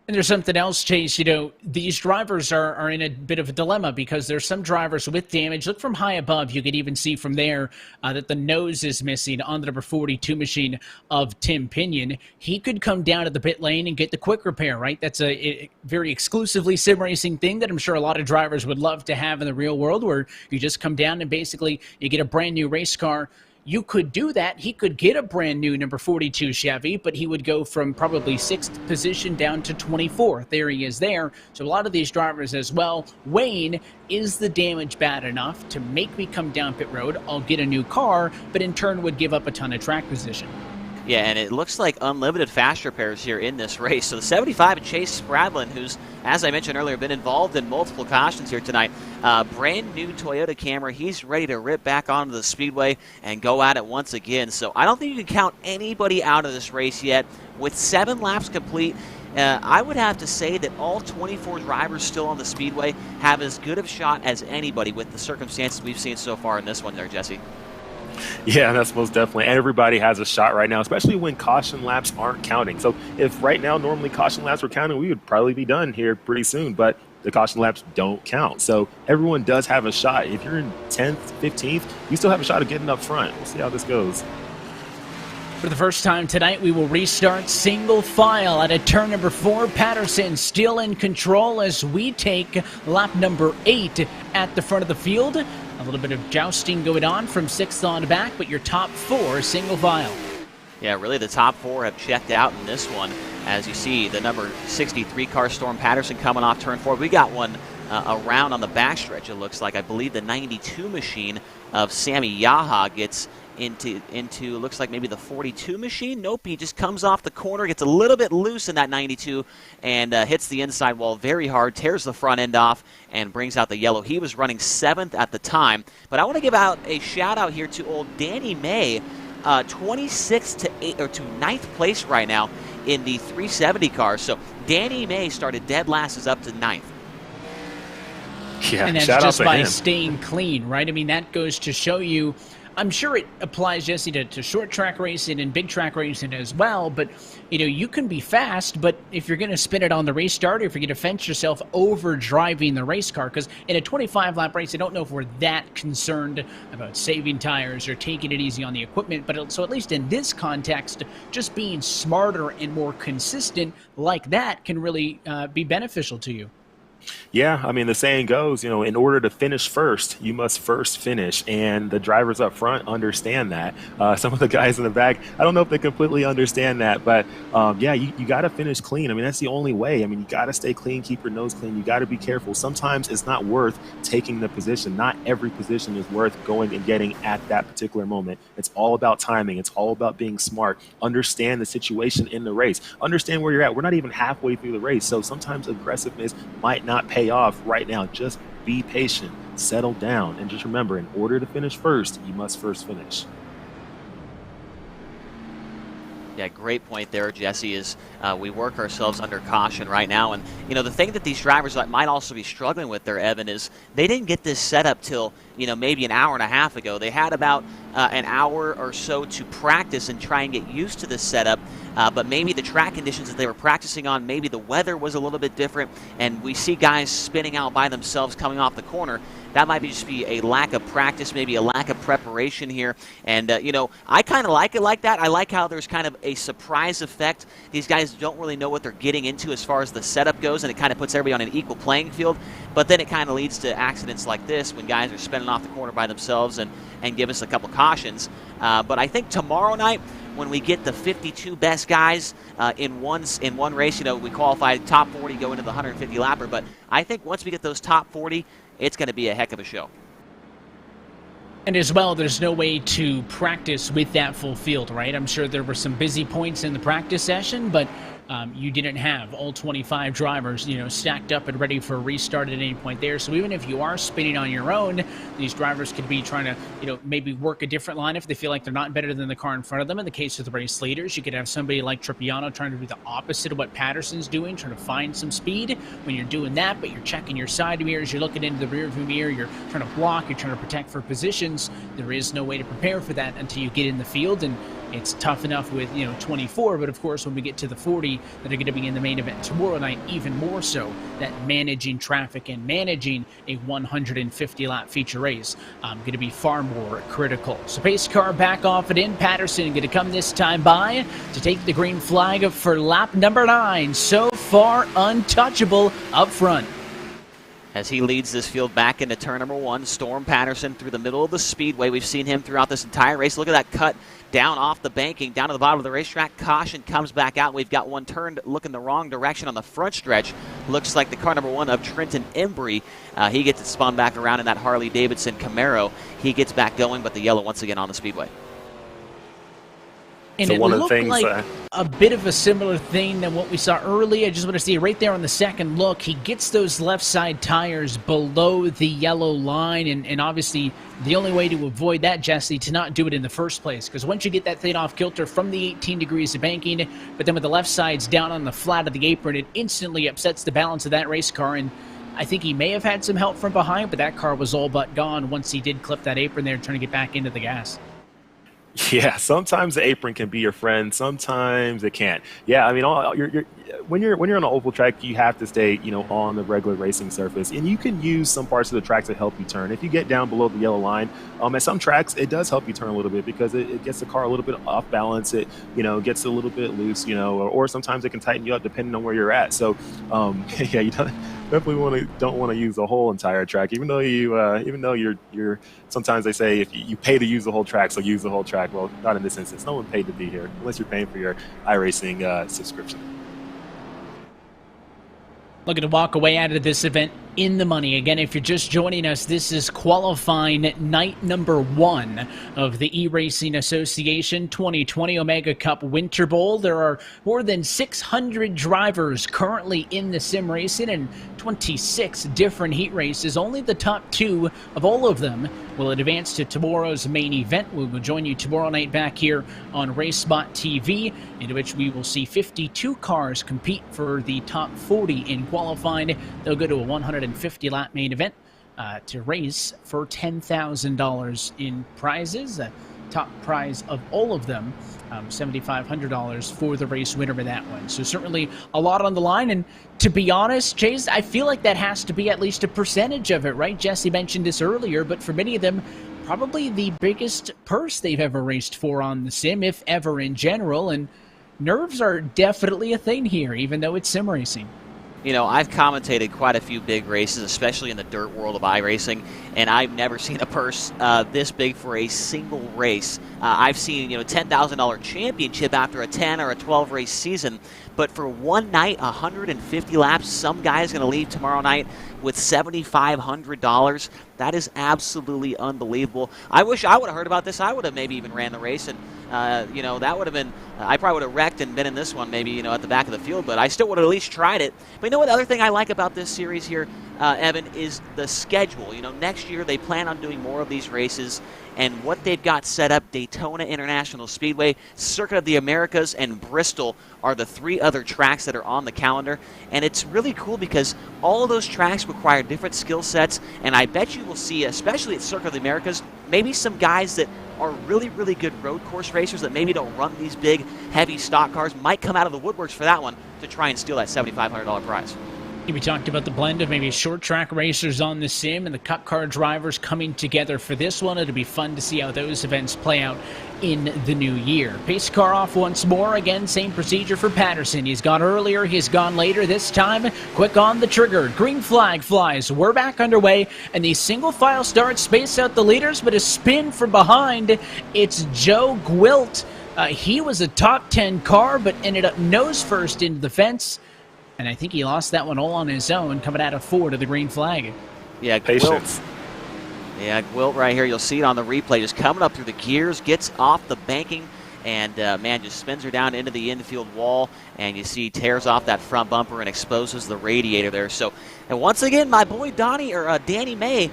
And there's something else, Chase. You know, these drivers are in a bit of a dilemma because there's some drivers with damage. Look from high above. You can even see from there that the nose is missing on the number 42 machine of Tim Pinion. He could come down to the pit lane and get the quick repair, right? That's a very exclusively sim racing thing that I'm sure a lot of drivers would love to have in the real world, where you just come down and basically you get a brand new race car. You could do that. He could get a brand new number 42 Chevy, but he would go from probably 6th position down to 24th. There he is there. So a lot of these drivers as well. Wayne, is the damage bad enough to make me come down pit road? I'll get a new car, but in turn would give up a ton of track position. Yeah, and it looks like unlimited fast repairs here in this race. So the 75 of Chase Spradlin, who's, as I mentioned earlier, been involved in multiple cautions here tonight. Brand new Toyota Camry. He's ready to rip back onto the speedway and go at it once again. So I don't think you can count anybody out of this race yet. With 7 laps complete, I would have to say that all 24 drivers still on the speedway have as good of a shot as anybody with the circumstances we've seen so far in this one there, Jesse. Yeah, that's most definitely. Everybody has a shot right now, especially when caution laps aren't counting. So if right now normally caution laps were counting, we would probably be done here pretty soon, but the caution laps don't count. So everyone does have a shot. If you're in 10th, 15th, you still have a shot of getting up front. We'll see how this goes. For the first time tonight, we will restart single file at a turn number 4. Patterson still in control as we take lap number 8 at the front of the field. A little bit of jousting going on from 6th on back, but your top 4 single file. Yeah, really the top 4 have checked out in this one. As you see, the number 63 car Storm Patterson coming off turn 4. We got one around on the backstretch, it looks like. I believe the 92 machine of Sammy Yaha gets into looks like maybe the 42 machine. Nope, he just comes off the corner, gets a little bit loose in that 92, and hits the inside wall very hard, tears the front end off, and brings out the yellow. He was running 7th at the time. But I want to give out a shout out here to old Danny May, 26th to 9th place right now in the 370 car. So Danny May started dead last, is up to 9th. Yeah, and that's shout just out to by him. staying clean, right? I mean, that goes to show you. I'm sure it applies, Jesse, to short track racing and big track racing as well. But, you know, you can be fast, but if you're going to spin it on the restart, or if you're going to fence yourself over driving the race car, because in a 25-lap race, I don't know if we're that concerned about saving tires or taking it easy on the equipment. But so at least in this context, just being smarter and more consistent like that can really be beneficial to you. Yeah, I mean, the saying goes, you know, in order to finish first, you must first finish. And the drivers up front understand that. Some of the guys in the back, I don't know if they completely understand that. But, yeah, you got to finish clean. I mean, that's the only way. I mean, you got to stay clean, keep your nose clean. You got to be careful. Sometimes it's not worth taking the position. Not every position is worth going and getting at that particular moment. It's all about timing. It's all about being smart. Understand the situation in the race. Understand where you're at. We're not even halfway through the race. So sometimes aggressiveness might not pay off right now. Just be patient, settle down, and just remember, in order to finish first, you must first finish. Yeah, great point there, Jesse, is we work ourselves under caution right now. And, you know, the thing that these drivers might also be struggling with there, Evan, is they didn't get this set up till, you know, maybe an hour and a half ago. They had about an hour or so to practice and try and get used to this setup. But maybe the track conditions that they were practicing on, maybe the weather was a little bit different, and we see guys spinning out by themselves coming off the corner. That might just be a lack of practice, maybe a lack of preparation here. And, I kind of like it like that. I like how there's kind of a surprise effect. These guys don't really know what they're getting into as far as the setup goes, and it kind of puts everybody on an equal playing field. But then it kind of leads to accidents like this when guys are spinning off the corner by themselves and give us a couple cautions. But I think tomorrow night, when we get the 52 best guys in one race, we qualify top 40, go into the 150 lapper. But I think once we get those top 40, it's going to be a heck of a show. And as well, there's no way to practice with that full field, right? I'm sure there were some busy points in the practice session, but you didn't have all 25 drivers, stacked up and ready for a restart at any point there. So even if you are spinning on your own, these drivers could be trying to, maybe work a different line if they feel like they're not better than the car in front of them. In the case of the race leaders, you could have somebody like Tripiano trying to do the opposite of what Patterson's doing, trying to find some speed when you're doing that, but you're checking your side mirrors, you're looking into the rearview mirror, you're trying to block, you're trying to protect for positions. There is no way to prepare for that until you get in the field, and it's tough enough with 24, but of course when we get to the 40 that are going to be in the main event tomorrow night, even more so, that managing traffic and managing a 150 lap feature race going to be far more critical. So pace car back off it in. Patterson going to come this time by to take the green flag for lap number 9. So far untouchable up front. As he leads this field back into turn number 1, Storm Patterson through the middle of the speedway. We've seen him throughout this entire race. Look at that cut down off the banking, down to the bottom of the racetrack. Caution comes back out. We've got one turned looking the wrong direction on the front stretch. Looks like the car number 1 of Trenton Embry. He gets it spun back around in that Harley-Davidson Camaro. He gets back going, but the yellow once again on the speedway. And so it looked like a bit of a similar thing than what we saw early. I just want to see right there on the second look, he gets those left side tires below the yellow line, and obviously the only way to avoid that, Jesse, to not do it in the first place, because once you get that thing off kilter from the 18 degrees of banking, but then with the left sides down on the flat of the apron, it instantly upsets the balance of that race car. And I think he may have had some help from behind, but that car was all but gone once he did clip that apron there trying to get back into the gas. Yeah, sometimes the apron can be your friend. Sometimes it can't. Yeah, I mean, when you're on an oval track, you have to stay, on the regular racing surface, and you can use some parts of the track to help you turn. If you get down below the yellow line, at some tracks, it does help you turn a little bit because it gets the car a little bit off balance. It, gets a little bit loose, or sometimes it can tighten you up depending on where you're at. So, yeah, you definitely don't want to use the whole entire track, even though you're sometimes they say if you pay to use the whole track, so use the whole track. Well, not in this instance. No one paid to be here unless you're paying for your iRacing subscription. Looking to walk away out of this event in the money. Again, if you're just joining us, this is qualifying night number 1 of the eRacing Association 2020 Omega Cup Winter Bowl. There are more than 600 drivers currently in the sim racing and 26 different heat races. Only the top 2 of all of them will advance to tomorrow's main event. We will join you tomorrow night back here on RaceSpot TV, in which we will see 52 cars compete for the top 40 in qualifying. They'll go to a 150-lap main event to race for $10,000 in prizes. Top prize of all of them, $7,500 for the race winner of that one. So certainly a lot on the line. And to be honest, Chase, I feel like that has to be at least a percentage of it, right? Jesse mentioned this earlier, but for many of them, probably the biggest purse they've ever raced for on the sim, if ever in general. And nerves are definitely a thing here, even though it's sim racing. I've commentated quite a few big races, especially in the dirt world of iRacing, and I've never seen a purse this big for a single race. I've seen, $10,000 championship after a 10 or a 12 race season, but for one night, 150 laps, some guy's going to leave tomorrow night with $7,500. That is absolutely unbelievable. I wish I would have heard about this. I would have maybe even ran the race, and that would have been, I probably would have wrecked and been in this one maybe, at the back of the field, but I still would have at least tried it. But you know what, the other thing I like about this series here, Evan, is the schedule. You know, next year they plan on doing more of these races, and what they've got set up, Daytona International Speedway, Circuit of the Americas, and Bristol are the 3 other tracks that are on the calendar. And it's really cool because all of those tracks require different skill sets, and I bet you will see, especially at Circuit of the Americas, maybe some guys that are really, really good road course racers that maybe don't run these big, heavy stock cars might come out of the woodworks for that one to try and steal that $7,500 prize. We talked about the blend of maybe short track racers on the sim and the cup car drivers coming together for this one. It'll be fun to see how those events play out in the new year. Pace car off once more. Again, same procedure for Patterson. He's gone earlier, he's gone later. This time, quick on the trigger. Green flag flies. We're back underway, and the single file starts space out the leaders, but a spin from behind. It's Joe Gwilt. He was a top 10 car, but ended up nose first into the fence. And I think he lost that one all on his own, coming out of 4 to the green flag. Yeah, Patience. Gwilt right here. You'll see it on the replay. Just coming up through the gears, gets off the banking, and, man, just spins her down into the infield wall. And you see tears off that front bumper and exposes the radiator there. So, and once again, my boy Danny May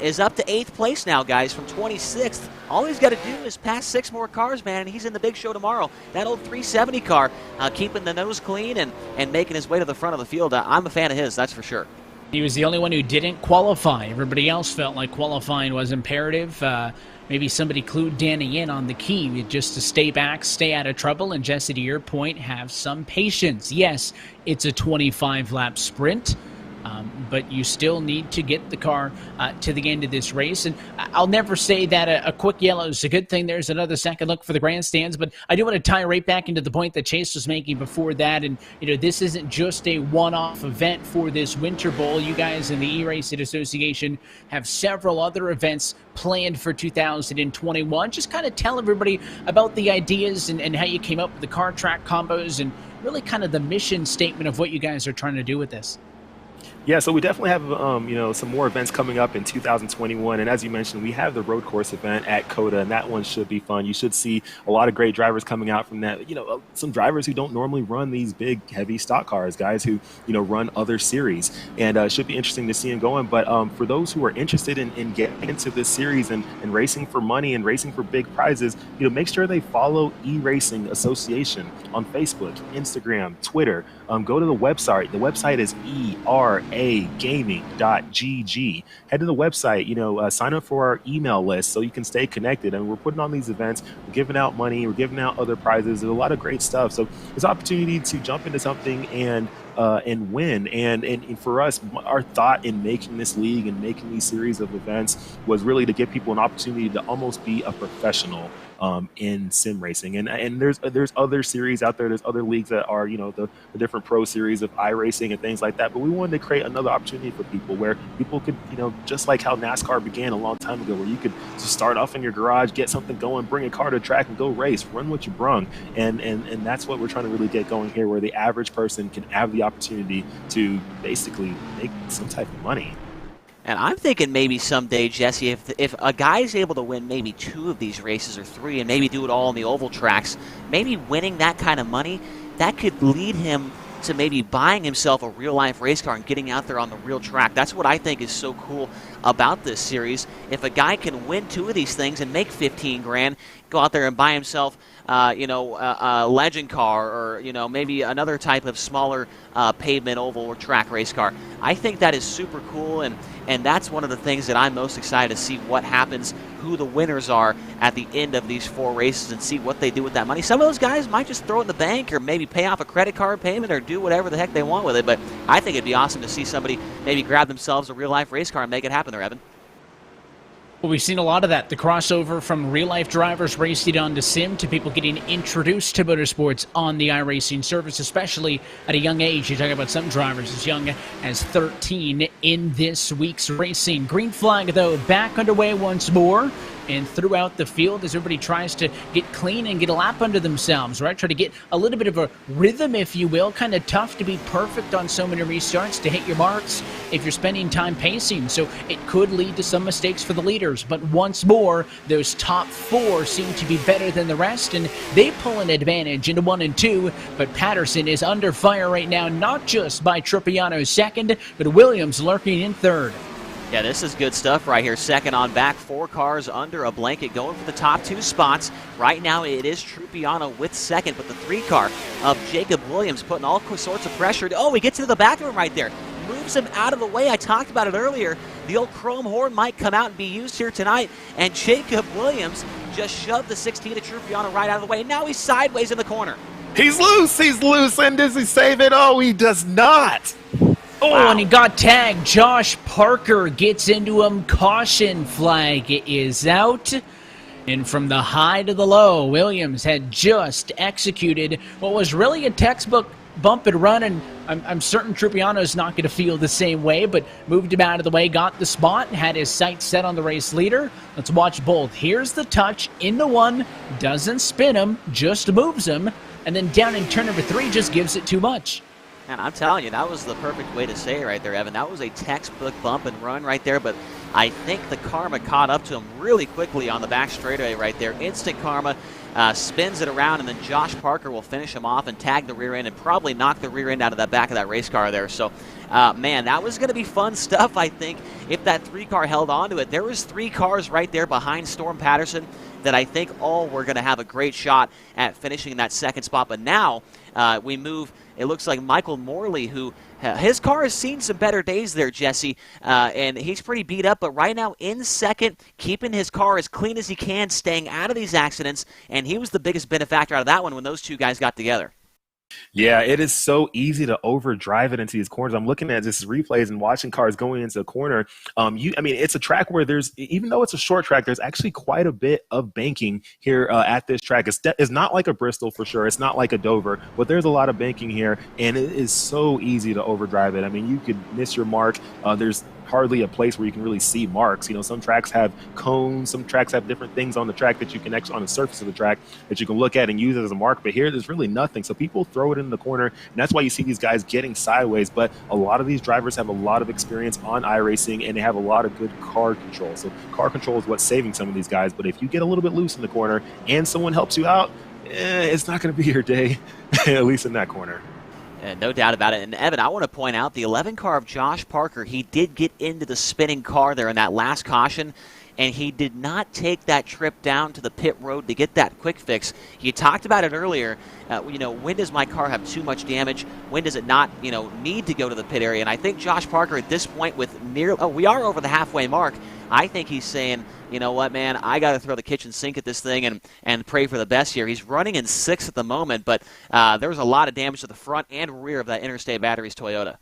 is up to 8th place now, guys, from 26th. All he's got to do is pass 6 more cars, man, and he's in the big show tomorrow. That old 370 car, keeping the nose clean and making his way to the front of the field. I'm a fan of his, that's for sure. He was the only one who didn't qualify. Everybody else felt like qualifying was imperative. Maybe somebody clued Danny in on the key just to stay back, stay out of trouble, and Jesse, to your point, have some patience. Yes, it's a 25-lap sprint. But you still need to get the car to the end of this race. And I'll never say that a quick yellow is a good thing. There's another second look for the grandstands. But I do want to tie right back into the point that Chase was making before that. And, you know, this isn't just a one-off event for this Winter Bowl. You guys in the eRacing Association have several other events planned for 2021. Just kind of tell everybody about the ideas and how you came up with the car track combos and really kind of the mission statement of what you guys are trying to do with this. Yeah, so we definitely have some more events coming up in 2021, and as you mentioned, we have the road course event at COTA, and that one should be fun. You should see a lot of great drivers coming out from that. You know, some drivers who don't normally run these big, heavy stock cars, guys who run other series, and it should be interesting to see them going. But for those who are interested in getting into this series and racing for money and racing for big prizes, make sure they follow eRacing Association on Facebook, Instagram, Twitter. Go to the website. The website is eragaming.gg. Head to the website, sign up for our email list so you can stay connected. And we're putting on these events. We're giving out money. We're giving out other prizes. There's a lot of great stuff. So it's an opportunity to jump into something and win. And for us, our thought in making this league and making these series of events was really to give people an opportunity to almost be a professional in sim racing. And there's other series out there. There's other leagues that are, the different pro series of iRacing and things like that. But we wanted to create another opportunity for people where people could, just like how NASCAR began a long time ago, where you could just start off in your garage, get something going, bring a car to track and go race, run what you brung. And that's what we're trying to really get going here, where the average person can have the opportunity to basically make some type of money. And I'm thinking maybe someday, Jesse, if a guy's able to win maybe 2 of these races or 3 and maybe do it all on the oval tracks, maybe winning that kind of money, that could lead him to maybe buying himself a real-life race car and getting out there on the real track. That's what I think is so cool about this series. If a guy can win 2 of these things and make 15 grand, go out there and buy himself a legend car or, maybe another type of smaller pavement oval or track race car. I think that is super cool, and that's one of the things that I'm most excited to see what happens, who the winners are at the end of these 4 races and see what they do with that money. Some of those guys might just throw it in the bank or maybe pay off a credit card payment or do whatever the heck they want with it, but I think it'd be awesome to see somebody maybe grab themselves a real-life race car and make it happen there, Evan. Well, we've seen a lot of that, the crossover from real-life drivers racing on to sim to people getting introduced to motorsports on the iRacing service, especially at a young age. You talk about some drivers as young as 13 in this week's racing. Green flag, though, back underway once more. and throughout the field as everybody tries to get clean and get a lap under themselves, right? Try to get a little bit of a rhythm, if you will. Kind of tough to be perfect on so many restarts to hit your marks if you're spending time pacing. So it could lead to some mistakes for the leaders. But once more, those top 4 seem to be better than the rest, and they pull an advantage into 1 and 2. But Patterson is under fire right now, not just by Trupiano's second, but Williams lurking in third. Yeah, this is good stuff right here. Second on back, 4 cars under a blanket going for the top 2 spots. Right now it is Trupiano with second, but the 3 car of Jacob Williams putting all sorts of pressure. Oh, he gets into the back of him right there. Moves him out of the way. I talked about it earlier. The old chrome horn might come out and be used here tonight, and Jacob Williams just shoved the 16 of Trupiano right out of the way. Now he's sideways in the corner. He's loose, and does he save it? Oh, he does not. Oh, wow. And he got tagged. Josh Parker gets into him. Caution flag is out. And from the high to the low, Williams had just executed what was really a textbook bump and run, and I'm certain Trupiano's not going to feel the same way, but moved him out of the way, got the spot, had his sights set on the race leader. Let's watch both. Here's the touch into 1, doesn't spin him, just moves him, and then down in turn number 3 just gives it too much. And I'm telling you, that was the perfect way to say it right there, Evan. That was a textbook bump and run right there, but I think the karma caught up to him really quickly on the back straightaway right there. Instant karma, spins it around, and then Josh Parker will finish him off and tag the rear end and probably knock the rear end out of that back of that race car there. So, man, that was going to be fun stuff, I think, if that 3 car held on to it. There was 3 cars right there behind Storm Patterson that I think all were going to have a great shot at finishing that second spot. But now we move. It looks like Michael Morley, who his car has seen some better days there, Jesse, and he's pretty beat up, but right now in second, keeping his car as clean as he can, staying out of these accidents, and he was the biggest benefactor out of that one when those 2 guys got together. Yeah, it is so easy to overdrive it into these corners. I'm looking at just replays and watching cars going into a corner. It's a track where even though it's a short track, there's actually quite a bit of banking here at this track. It's not like a Bristol for sure. It's not like a Dover, but there's a lot of banking here, and it is so easy to overdrive it. I mean, you could miss your mark. There's hardly a place where you can really see marks. You know, some tracks have cones, some tracks have different things on the track that you can actually on the surface of the track that you can look at and use it as a mark. But here, there's really nothing. So people throw it in the corner, and that's why you see these guys getting sideways. But a lot of these drivers have a lot of experience on iRacing, and they have a lot of good car control. So car control is what's saving some of these guys. But if you get a little bit loose in the corner and someone helps you out, it's not going to be your day, at least in that corner. No doubt about it. And Evan, I want to point out the 11 car of Josh Parker, he did get into the spinning car there in that last caution, and he did not take that trip down to the pit road to get that quick fix. You talked about it earlier. When does my car have too much damage? When does it not, need to go to the pit area? And I think Josh Parker at this point with we are over the halfway mark. I think he's saying, you know what, man, I got to throw the kitchen sink at this thing and pray for the best here. He's running in 6th at the moment, but there was a lot of damage to the front and rear of that Interstate Batteries Toyota.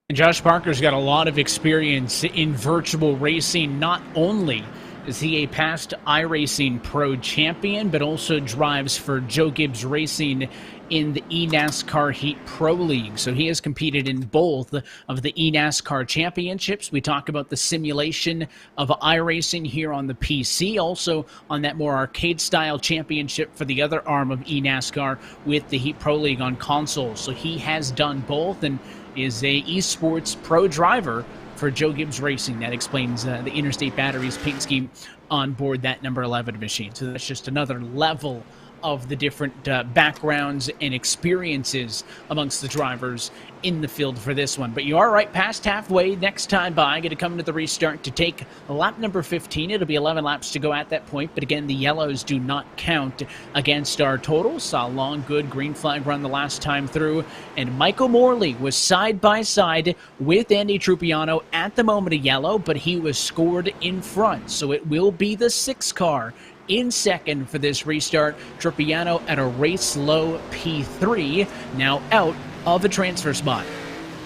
And Josh Parker's got a lot of experience in virtual racing. Not only is he a past iRacing Pro champion, but also drives for Joe Gibbs Racing in the eNASCAR Heat Pro League. So he has competed in both of the eNASCAR championships. We talk about the simulation of iRacing here on the PC, also on that more arcade-style championship for the other arm of eNASCAR with the Heat Pro League on console. So he has done both and is a esports pro driver for Joe Gibbs Racing. That explains the Interstate Batteries paint scheme on board that number 11 machine. So that's just another level of the different backgrounds and experiences amongst the drivers in the field for this one. But you are right past halfway. Next time by, going to come into the restart to take lap number 15. It'll be 11 laps to go at that point. But again, the yellows do not count against our total. Saw a long, good green flag run the last time through. And Michael Morley was side by side with Andy Trupiano at the moment of yellow, but he was scored in front. So it will be the 6 car in second for this restart. Trupiano at a race low P3, now out of a transfer spot.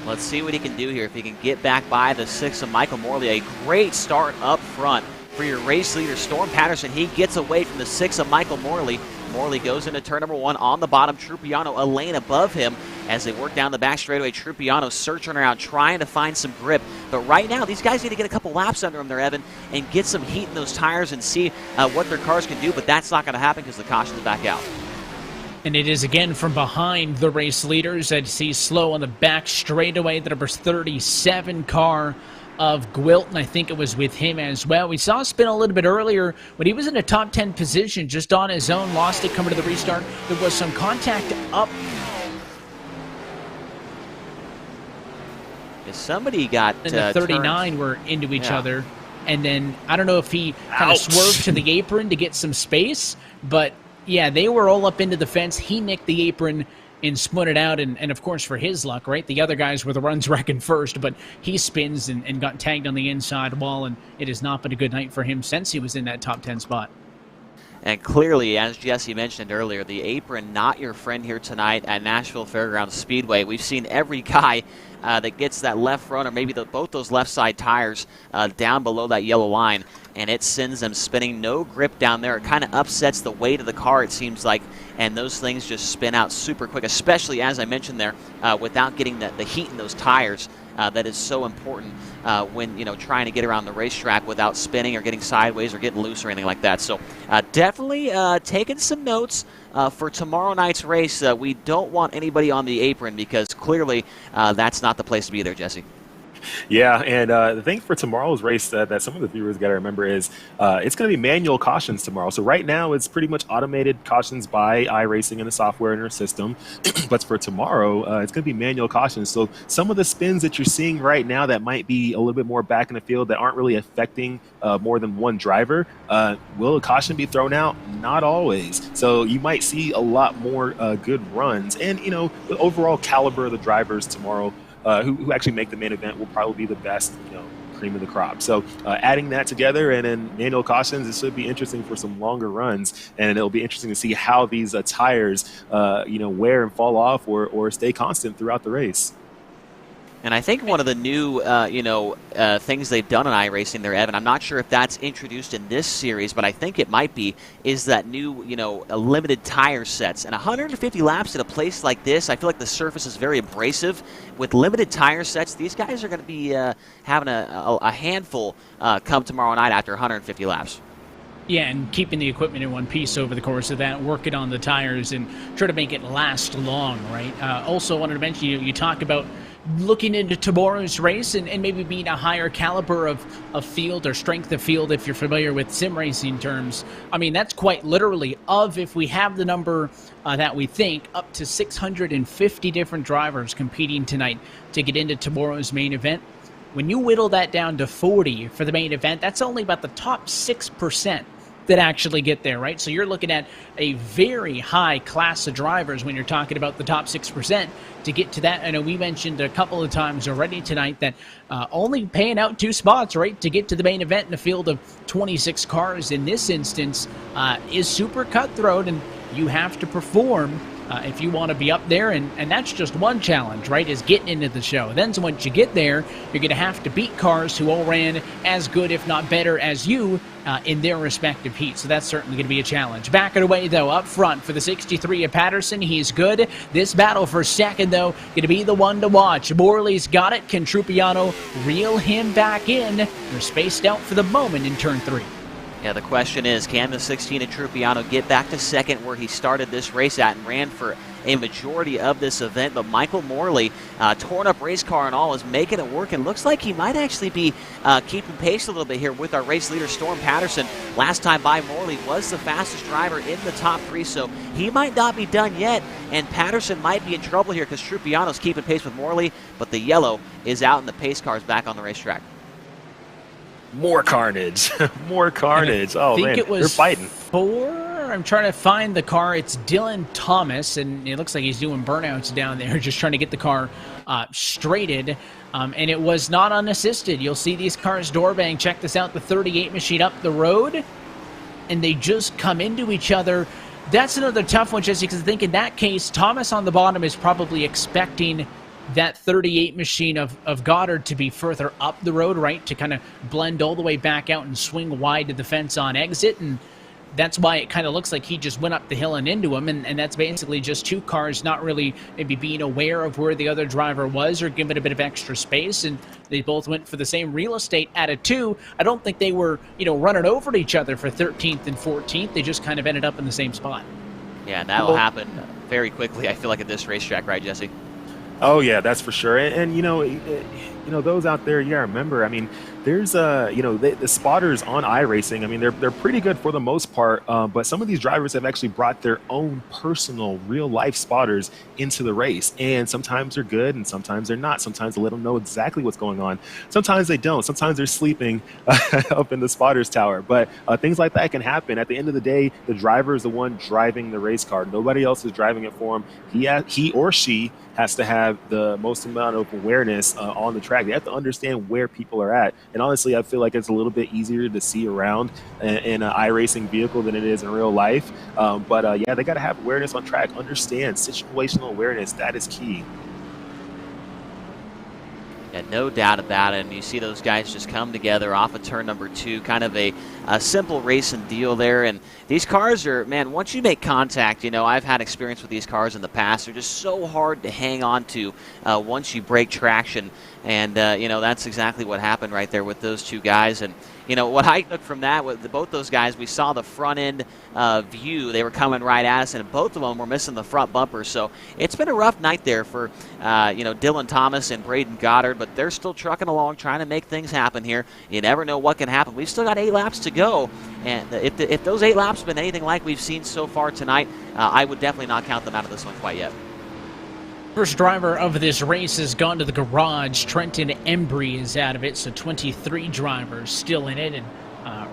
Let's see what he can do here if he can get back by the 6 of Michael Morley. A great start up front for your race leader, Storm Patterson. He gets away from the 6 of Michael Morley. Morley goes into turn number 1 on the bottom. Trupiano a lane above him. as they work down the back straightaway. Trupiano searching around, trying to find some grip. But right now, these guys need to get a couple laps under them there, Evan, and get some heat in those tires and see what their cars can do. But that's not going to happen because the caution's back out. And it is again from behind the race leaders. I'd see slow on the back straightaway, the number 37 car of Gwilt, and I think it was with him as well. We saw a spin a little bit earlier when he was in a top 10 position just on his own, lost it coming to the restart. There was some contact up. Somebody got and the 39 turned. were into each other. And then I don't know if he kind of swerved to the apron to get some space, but yeah, they were all up into the fence. He nicked the apron and spun it out, and of course, for his luck, right, the other guys were the runs wrecking first, but he spins and got tagged on the inside wall, and it has not been a good night for him since he was in that top 10 spot. And clearly, as Jesse mentioned earlier, the apron not your friend here tonight at Nashville Fairgrounds Speedway. We've seen every guy that gets that left front or maybe both those left side tires down below that yellow line, and it sends them spinning. No grip down there. It kind of upsets the weight of the car, it seems like, and those things just spin out super quick, especially, as I mentioned there, without getting the heat in those tires. That is so important when trying to get around the racetrack without spinning or getting sideways or getting loose or anything like that. So definitely taking some notes for tomorrow night's race. We don't want anybody on the apron because clearly that's not the place to be there, Jesse. Yeah, and the thing for tomorrow's race that some of the viewers got to remember is it's going to be manual cautions tomorrow. So right now it's pretty much automated cautions by iRacing and the software in our system. But for tomorrow, it's going to be manual cautions. So some of the spins that you're seeing right now that might be a little bit more back in the field that aren't really affecting more than one driver, will a caution be thrown out? Not always. So you might see a lot more good runs. And, the overall caliber of the drivers tomorrow who actually make the main event will probably be the best, cream of the crop. So adding that together and then manual cautions, it should be interesting for some longer runs, and it'll be interesting to see how these tires, wear and fall off or stay constant throughout the race. And I think one of the new, things they've done in iRacing there, Evan, I'm not sure if that's introduced in this series, but I think it might be, is that new, limited tire sets. And 150 laps at a place like this, I feel like the surface is very abrasive. With limited tire sets, these guys are going to be having a handful come tomorrow night after 150 laps. Yeah, and keeping the equipment in one piece over the course of that, working on the tires and try to make it last long, right? Also wanted to mention, you talk about looking into tomorrow's race and maybe being a higher caliber of field or strength of field, if you're familiar with sim racing terms. I mean, that's quite literally if we have the number that we think, up to 650 different drivers competing tonight to get into tomorrow's main event. When you whittle that down to 40 for the main event, that's only about the top 6% that actually get there, right? So you're looking at a very high class of drivers when you're talking about the top 6% to get to that. I know we mentioned a couple of times already tonight that only paying out 2 spots, right, to get to the main event in a field of 26 cars in this instance is super cutthroat, and you have to perform if you want to be up there, and that's just one challenge, right, is getting into the show. Then once you get there, you're going to have to beat cars who all ran as good, if not better, as you in their respective heats. So that's certainly going to be a challenge. Back it away, though, up front for the 63 of Patterson. He's good. This battle for second, though, going to be the one to watch. Morley's got it. Can Trupiano reel him back in? They're spaced out for the moment in turn 3. Yeah, the question is, can the 16 of Trupiano get back to second where he started this race at and ran for a majority of this event? But Michael Morley, torn up race car and all, is making it work, and looks like he might actually be keeping pace a little bit here with our race leader, Storm Patterson. Last time by, Morley was the fastest driver in the top 3, so he might not be done yet, and Patterson might be in trouble here because Trupiano's keeping pace with Morley, but the yellow is out and the pace car is back on the racetrack. More carnage. More carnage. Oh, man, they're fighting. 4. I'm trying to find the car. It's Dylan Thomas, and it looks like he's doing burnouts down there, just trying to get the car straighted. And it was not unassisted. You'll see these cars door bang. Check this out, the 38 machine up the road, and they just come into each other. That's another tough one, Jesse, because I think in that case, Thomas on the bottom is probably expecting that 38 machine of Goddard to be further up the road, right, to kind of blend all the way back out and swing wide to the fence on exit. And that's why it kind of looks like he just went up the hill and into him, and that's basically just two cars not really maybe being aware of where the other driver was or giving a bit of extra space, and they both went for the same real estate at a 2. I don't think they were, running over each other for 13th and 14th. They just kind of ended up in the same spot. Yeah, and that will happen very quickly, I feel like, at this racetrack, right, Jesse? Oh yeah, that's for sure. And those out there, remember, I mean, there's the spotters on iRacing. I mean, they're pretty good for the most part, but some of these drivers have actually brought their own personal real life spotters into the race, and sometimes they're good and sometimes they're not. Sometimes they let them know exactly what's going on, sometimes they don't. Sometimes they're sleeping up in the spotters tower, but things like that can happen. At the end of the day, the driver is the one driving the race car. Nobody else is driving it for him. He or she has to have the most amount of awareness on the track. They have to understand where people are at. And honestly, I feel like it's a little bit easier to see around in an iRacing vehicle than it is in real life. But they got to have awareness on track, understand situational awareness. That is key. Yeah, no doubt about it. And you see those guys just come together off of turn number 2, kind of a simple racing deal there. And these cars are, man, once you make contact, I've had experience with these cars in the past. They're just so hard to hang on to once you break traction. And, that's exactly what happened right there with those two guys. And, what I took from that with both those guys, we saw the front end view. They were coming right at us, and both of them were missing the front bumper. So it's been a rough night there for, Dylan Thomas and Braden Goddard, but they're still trucking along, trying to make things happen here. You never know what can happen. We've still got 8 laps to go, and if those 8 laps have been anything like we've seen so far tonight, I would definitely not count them out of this one quite yet. First driver of this race has gone to the garage. Trenton Embry is out of it, so 23 drivers still in it. And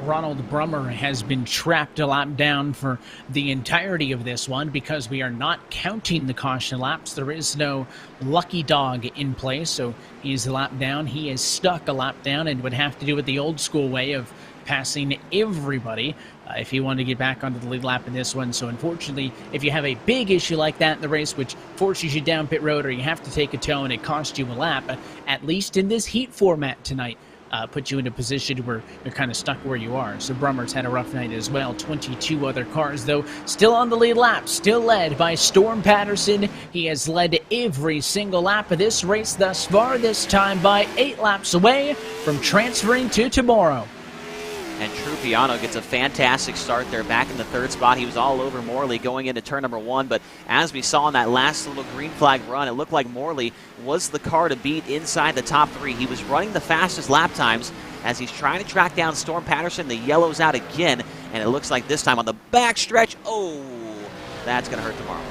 Ronald Brummer has been trapped a lap down for the entirety of this one because we are not counting the caution laps. There is no lucky dog in place, so he's a lap down. He is stuck a lap down and would have to do it the old school way of passing everybody if he wanted to get back onto the lead lap in this one. So unfortunately, if you have a big issue like that in the race, which forces you down pit road or you have to take a tow and it costs you a lap, at least in this heat format tonight, put you in a position where you're kind of stuck where you are. So Brummer's had a rough night as well. 22 other cars, though, still on the lead lap, still led by Storm Patterson. He has led every single lap of this race thus far, this time by 8 laps away from transferring to tomorrow. And Trupiano gets a fantastic start there back in the 3rd spot. He was all over Morley going into turn number 1, but as we saw in that last little green flag run, it looked like Morley was the car to beat inside the top 3. He was running the fastest lap times as he's trying to track down Storm Patterson. The yellow's out again, and it looks like this time on the back stretch, that's going to hurt tomorrow.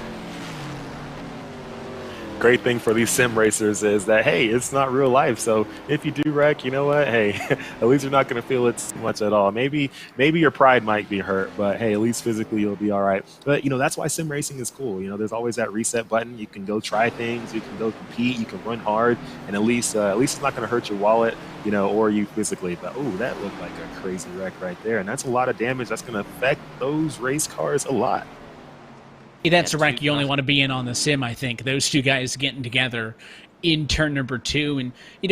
Great thing for these sim racers is that, hey, it's not real life. So if you do wreck, you know what? Hey, at least you're not going to feel it too much at all. Maybe your pride might be hurt, but hey, at least physically you'll be all right. But that's why sim racing is cool. There's always that reset button. You can go try things. You can go compete. You can run hard, and at least it's not going to hurt your wallet, or you physically. But that looked like a crazy wreck right there, and that's a lot of damage. That's going to affect those race cars a lot. That's a wreck you only want to be in on the sim, I think. Those two guys getting together in turn number 2. And,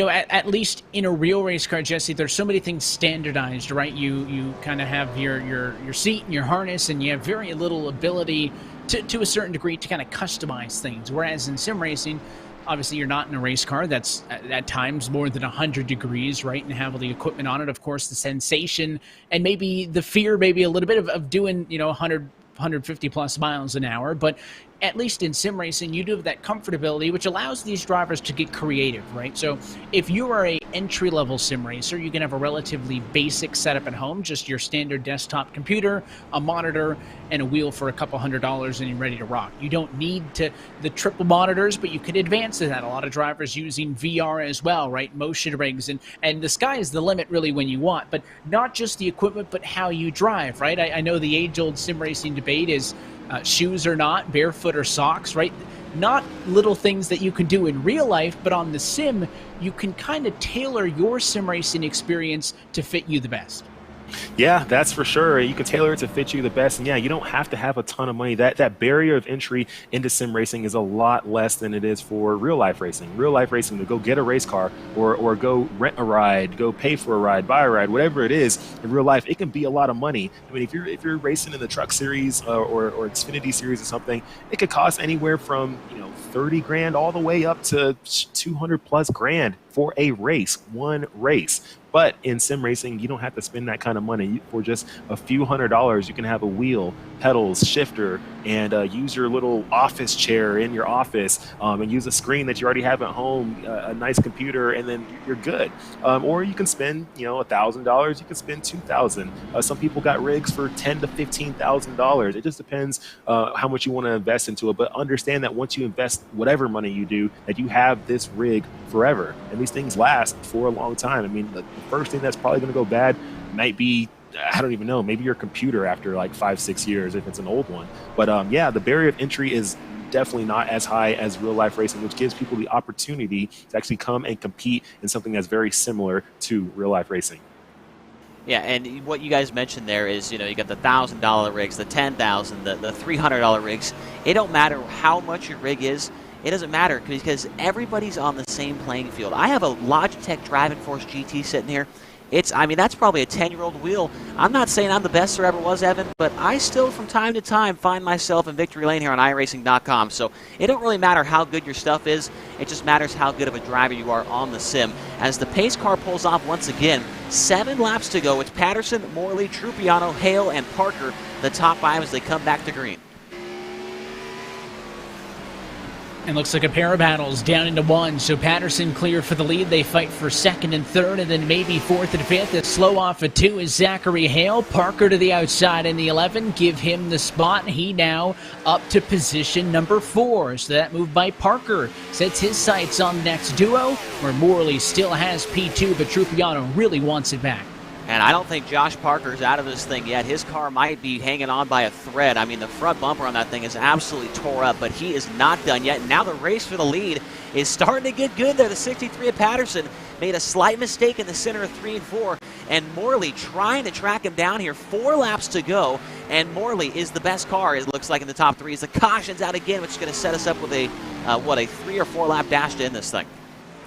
at least in a real race car, Jesse, there's so many things standardized, right? You kind of have your seat and your harness, and you have very little ability to a certain degree to kind of customize things. Whereas in sim racing, obviously you're not in a race car that's at times more than 100 degrees, right? And have all the equipment on it. Of course, the sensation and maybe the fear, maybe a little bit of doing, 150 plus miles an hour, but at least in sim racing, you do have that comfortability, which allows these drivers to get creative, right? So if you are a entry-level sim racer, you can have a relatively basic setup at home, just your standard desktop computer, a monitor, and a wheel for a couple $100, and you're ready to rock. You don't need the triple monitors, but you can advance to that. A lot of drivers using VR as well, right? Motion rigs, and the sky is the limit really when you want, but not just the equipment, but how you drive, right? I know the age-old sim racing debate is shoes or not, barefoot or socks, right? Not little things that you can do in real life, but on the sim, you can kind of tailor your sim racing experience to fit you the best. Yeah, that's for sure. You can tailor it to fit you the best. And yeah, you don't have to have a ton of money. That barrier of entry into sim racing is a lot less than it is for real life racing. Real life racing, to go get a race car or go rent a ride, go pay for a ride, buy a ride, whatever it is, in real life, it can be a lot of money. I mean, if you're racing in the truck series or Xfinity series or something, it could cost anywhere from 30 grand all the way up to 200 plus grand for a race, one race. But in sim racing, you don't have to spend that kind of money. For just a few $100s, you can have a wheel, pedals, shifter, and use your little office chair in your office, and use a screen that you already have at home, a nice computer, and then you're good. Or you can spend, $1,000. You can spend $2,000. Some people got rigs for $10,000 to $15,000. It just depends how much you want to invest into it. But understand that once you invest whatever money you do, that you have this rig forever, and these things last for a long time. I mean, the first thing that's probably going to go bad might be, I don't even know, maybe your computer after like 5-6 years if it's an old one. But yeah, the barrier of entry is definitely not as high as real life racing, which gives people the opportunity to actually come and compete in something that's very similar to real life racing. Yeah, and what you guys mentioned there is, you got the $1,000 rigs, the $10,000, the $300 rigs. It don't matter how much your rig is. It doesn't matter because everybody's on the same playing field. I have a Logitech Driving Force GT sitting here. That's probably a 10-year-old wheel. I'm not saying I'm the best there ever was, Evan, but I still, from time to time, find myself in victory lane here on iRacing.com. So it don't really matter how good your stuff is. It just matters how good of a driver you are on the sim. As the pace car pulls off once again, 7 laps to go. It's Patterson, Morley, Trupiano, Hale, and Parker, the top 5 as they come back to green. And looks like a pair of battles down into 1. So Patterson clear for the lead. They fight for 2nd and 3rd, and then maybe 4th and 5th. A slow off at 2 is Zachary Hale. Parker to the outside in the 11. Give him the spot. He now up to position number 4. So that move by Parker sets his sights on the next duo, where Morley still has P2, but Trupiano really wants it back. And I don't think Josh Parker's out of this thing yet. His car might be hanging on by a thread. I mean, the front bumper on that thing is absolutely tore up, but he is not done yet. Now the race for the lead is starting to get good there. The 63 of Patterson made a slight mistake in the center of 3 and 4, and Morley trying to track him down here. 4 laps to go, and Morley is the best car, it looks like, in the top 3. As the caution's out again, which is going to set us up with a 3 or 4 lap dash to end this thing.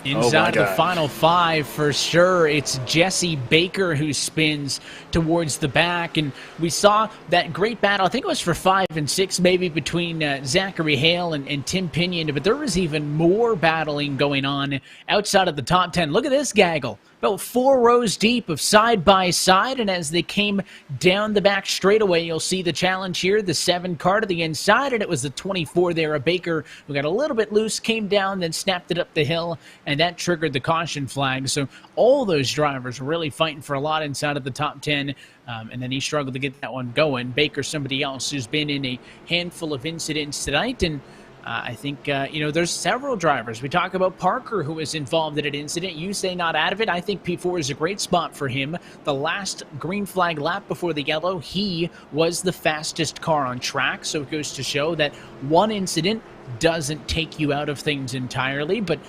Inside the final 5 for sure. It's Jesse Baker who spins towards the back. And we saw that great battle, I think it was for 5 and 6 maybe, between Zachary Hale and Tim Pinion. But there was even more battling going on outside of the top 10. Look at this gaggle. About 4 rows deep of side-by-side, and as they came down the back straightaway, you'll see the challenge here, the 7 car to the inside, and it was the 24 there, a Baker, who got a little bit loose, came down, then snapped it up the hill, and that triggered the caution flag. So all those drivers were really fighting for a lot inside of the top 10, and then he struggled to get that one going. Baker, somebody else who's been in a handful of incidents tonight, and I think, there's several drivers. We talk about Parker, who was involved in an incident. You say not out of it. I think P4 is a great spot for him. The last green flag lap before the yellow, he was the fastest car on track. So it goes to show that one incident doesn't take you out of things entirely. But,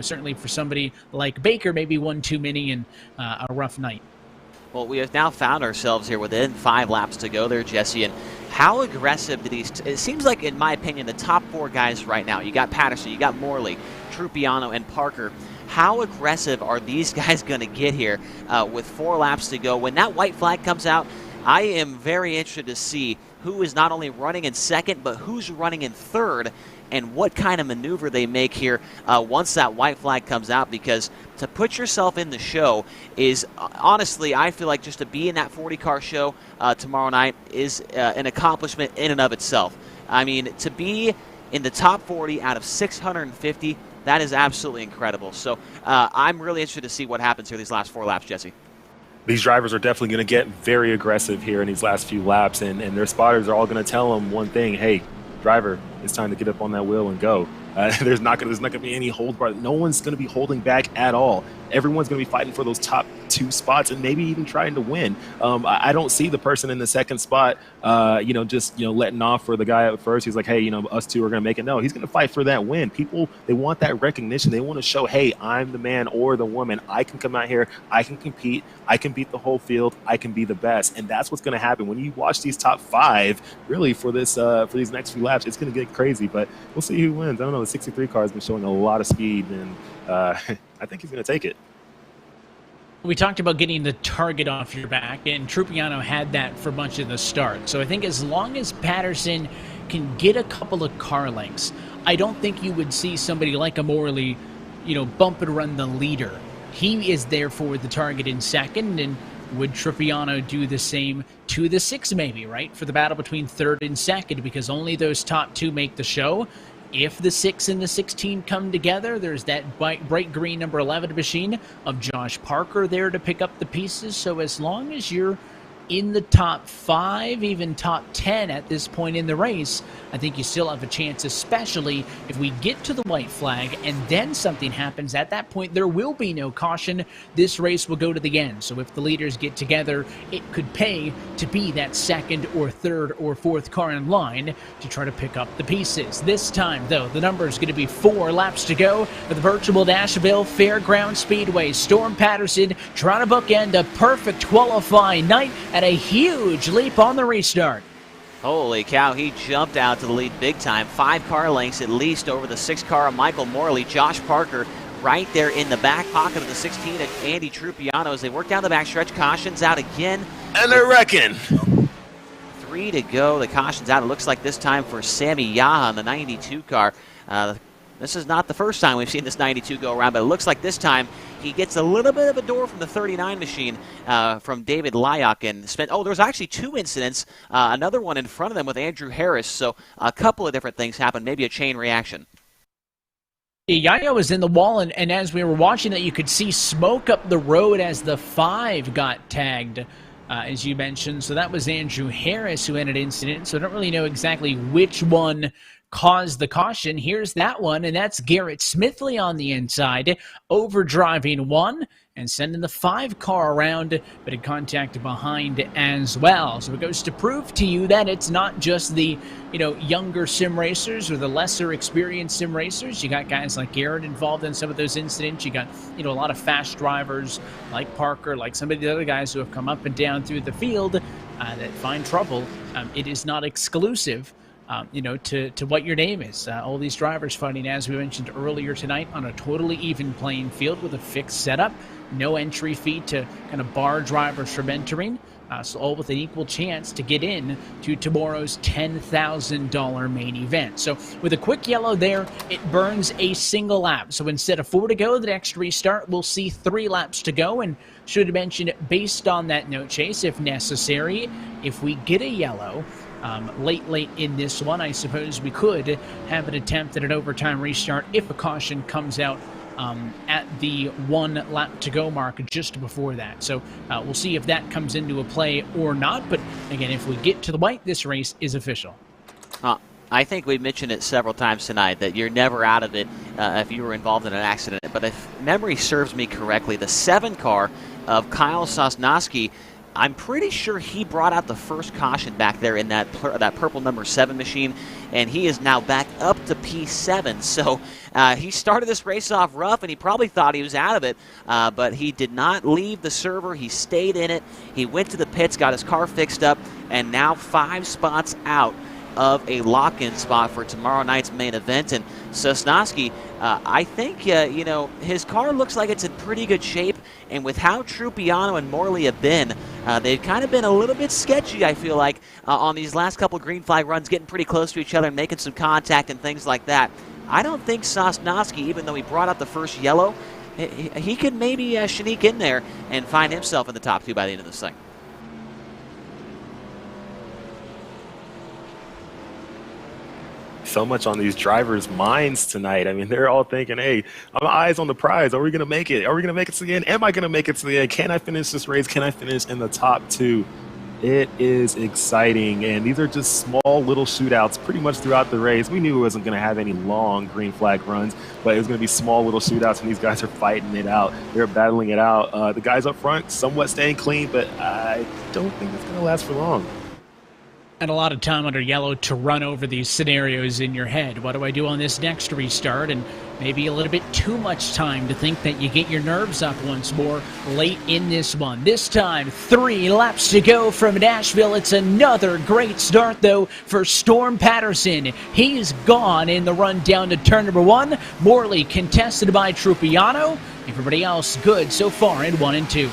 certainly for somebody like Baker, maybe one too many and a rough night. Well, we have now found ourselves here within 5 laps to go there, Jesse, and how aggressive do these... It seems like, in my opinion, the top 4 guys right now, you got Patterson, you got Morley, Trupiano, and Parker. How aggressive are these guys going to get here with 4 laps to go? When that white flag comes out, I am very interested to see who is not only running in 2nd, but who's running in 3rd, and what kind of maneuver they make here once that white flag comes out, because to put yourself in the show is, honestly, I feel like just to be in that 40-car show tomorrow night is an accomplishment in and of itself. I mean, to be in the top 40 out of 650, that is absolutely incredible. So I'm really interested to see what happens here these last 4 laps, Jesse. These drivers are definitely going to get very aggressive here in these last few laps, and their spotters are all going to tell them one thing: hey, driver, it's time to get up on that wheel and go. There's not going to be any hold bar. No one's going to be holding back at all. Everyone's going to be fighting for those top 2 spots and maybe even trying to win. I don't see the person in the second spot, just letting off for the guy at first. He's like, hey, us two are going to make it. No, he's going to fight for that win. People, they want that recognition. They want to show, hey, I'm the man or the woman. I can come out here. I can compete. I can beat the whole field. I can be the best. And that's what's going to happen when you watch these top 5. Really, for these next few laps, it's going to get crazy. But we'll see who wins. I don't know. The 63 car has been showing a lot of speed, and I think he's going to take it. We talked about getting the target off your back, and Trupiano had that for much of the start. So I think as long as Patterson can get a couple of car lengths, I don't think you would see somebody like a Morley, bump and run the leader. He is there for the target in second, and would Trupiano do the same to the 6 maybe, right? For the battle between third and second, because only those top 2 make the show. If the 6 and the 16 come together, there's that bright green number 11 machine of Josh Parker there to pick up the pieces. So as long as you're in the top 5, even top 10 at this point in the race, I think you still have a chance, especially if we get to the white flag and then something happens. At that point, there will be no caution. This race will go to the end. So if the leaders get together, it could pay to be that second or third or fourth car in line to try to pick up the pieces. This time, though, the number is going to be 4 laps to go for the virtual Nashville Fairground Speedway. Storm Patterson trying to bookend a perfect qualifying night and a huge leap on the restart. Holy cow, he jumped out to the lead big time. 5 car lengths at least over the 6 car of Michael Morley. Josh Parker right there in the back pocket of the 16 at Andy Trupiano as they work down the backstretch. Cautions out again. And they're wrecking. 3 to go. The caution's out. It looks like this time for Sammy Yaha on the 92 car. This is not the first time we've seen this 92 go around, but it looks like this time he gets a little bit of a door from the 39 machine from David Lyock. And there was actually 2 incidents, another one in front of them with Andrew Harris. So a couple of different things happened, maybe a chain reaction. Yaya was in the wall, and as we were watching that, you could see smoke up the road as the 5 got tagged, as you mentioned. So that was Andrew Harris who had an incident. So I don't really know exactly which one caused the caution. Here's that one, and that's Garrett Smithley on the inside, overdriving 1 and sending the 5 car around, but in contact behind as well. So it goes to prove to you that it's not just the younger sim racers or the lesser experienced sim racers. You got guys like Garrett involved in some of those incidents. You got a lot of fast drivers like Parker, like some of the other guys who have come up and down through the field that find trouble. It is not exclusive to what your name is. All these drivers fighting, as we mentioned earlier tonight, on a totally even playing field with a fixed setup. No entry fee to kind of bar drivers from entering. So all with an equal chance to get in to tomorrow's $10,000 main event. So with a quick yellow there, it burns a single lap. So instead of 4 to go, the next restart, we'll see 3 laps to go. And should have mentioned, based on that note chase, if necessary, if we get a yellow, late in this one, I suppose we could have an attempt at an overtime restart if a caution comes out at the 1 lap to go mark just before that. So we'll see if that comes into a play or not. But again, if we get to the white, this race is official. I think we mentioned it several times tonight that you're never out of it if you were involved in an accident. But if memory serves me correctly, the 7 car of Kyle Sosnowski, I'm pretty sure he brought out the first caution back there in that purple number 7 machine, and he is now back up to P7. So he started this race off rough, and he probably thought he was out of it, but he did not leave the server. He stayed in it. He went to the pits, got his car fixed up, and now 5 spots out of a lock-in spot for tomorrow night's main event. And Sosnowski, I think, his car looks like it's in pretty good shape. And with how Trupiano and Morley have been, they've kind of been a little bit sketchy, I feel like, on these last couple of green flag runs, getting pretty close to each other and making some contact and things like that. I don't think Sosnowski, even though he brought out the first yellow, he could maybe sneak in there and find himself in the top 2 by the end of this thing. So much on these drivers' minds tonight. I mean, they're all thinking, hey, I'm eyes on the prize. Are we going to make it? Are we going to make it to the end? Am I going to make it to the end? Can I finish this race? Can I finish in the top 2? It is exciting, and these are just small little shootouts pretty much throughout the race. We knew it wasn't going to have any long green flag runs, but it was going to be small little shootouts, and these guys are fighting it out. They're battling it out. The guys up front somewhat staying clean, but I don't think it's going to last for long. And a lot of time under yellow to run over these scenarios in your head. What do I do on this next restart? And maybe a little bit too much time to think that you get your nerves up once more late in this one. This time, 3 laps to go from Nashville. It's another great start, though, for Storm Patterson. He's gone in the run down to turn number 1. Morley contested by Trupiano. Everybody else good so far in 1 and 2.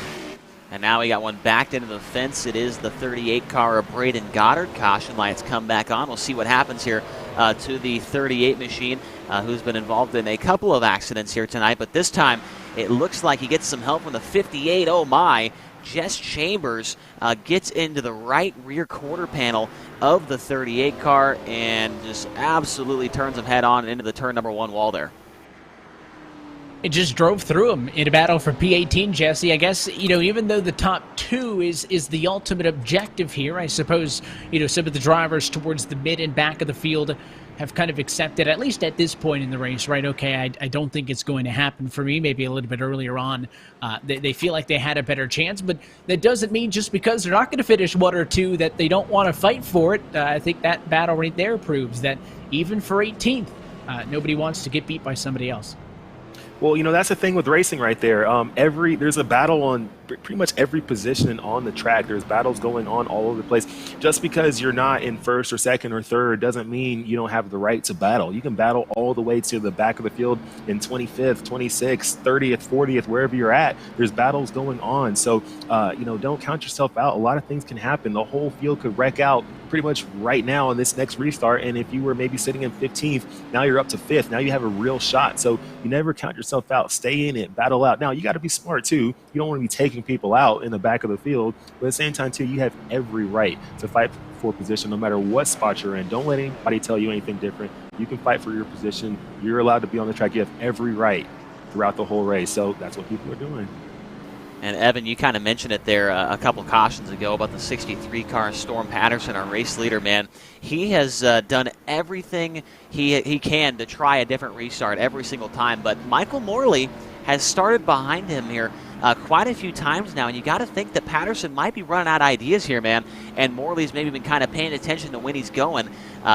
And now we got one backed into the fence. It is the 38 car of Braden Goddard. Caution lights come back on. We'll see what happens here to the 38 machine, who's been involved in a couple of accidents here tonight. But this time, it looks like he gets some help from the 58. Oh my! Jess Chambers gets into the right rear quarter panel of the 38 car and just absolutely turns him head on into the turn number 1 wall there. It just drove through him in a battle for P18, Jesse. I guess, even though the top 2 is the ultimate objective here, I suppose, some of the drivers towards the mid and back of the field have kind of accepted, at least at this point in the race, right? Okay, I don't think it's going to happen for me. Maybe a little bit earlier on, they feel like they had a better chance, but that doesn't mean just because they're not going to finish 1 or 2 that they don't want to fight for it. I think that battle right there proves that even for 18th, nobody wants to get beat by somebody else. Well, that's the thing with racing right there. There's a battle on pretty much every position on the track. There's battles going on all over the place. Just because you're not in first or second or third doesn't mean you don't have the right to battle. You can battle all the way to the back of the field in 25th, 26th, 30th, 40th, wherever you're at. There's battles going on. So, don't count yourself out. A lot of things can happen. The whole field could wreck out pretty much right now in this next restart. And if you were maybe sitting in 15th, now you're up to 5th. Now you have a real shot. So you never count yourself out. Stay in it. Battle out. Now, you got to be smart, too. You don't want to be taking people out in the back of the field. But at the same time, too, you have every right to fight for position no matter what spot you're in. Don't let anybody tell you anything different. You can fight for your position. You're allowed to be on the track. You have every right throughout the whole race. So that's what people are doing. And Evan, you kind of mentioned it there a couple cautions ago about the 63 car Storm Patterson, our race leader, man. He has done everything he can to try a different restart every single time. But Michael Morley has started behind him here quite a few times now, and you got to think that Patterson might be running out of ideas here, man. And Morley's maybe been kind of paying attention to when he's going.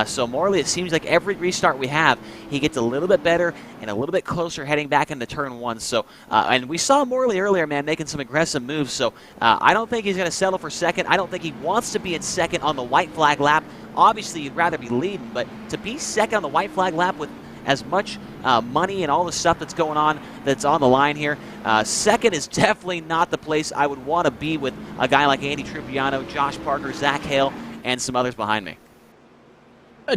So Morley, it seems like every restart we have, he gets a little bit better and a little bit closer heading back into turn 1. So, and we saw Morley earlier, man, making some aggressive moves. So I don't think he's going to settle for second. I don't think he wants to be in second on the white flag lap. Obviously, you'd rather be leading, but to be second on the white flag lap with as much money and all the stuff that's going on that's on the line here, second is definitely not the place I would want to be with a guy like Andy Trupiano, Josh Parker, Zach Hale, and some others behind me.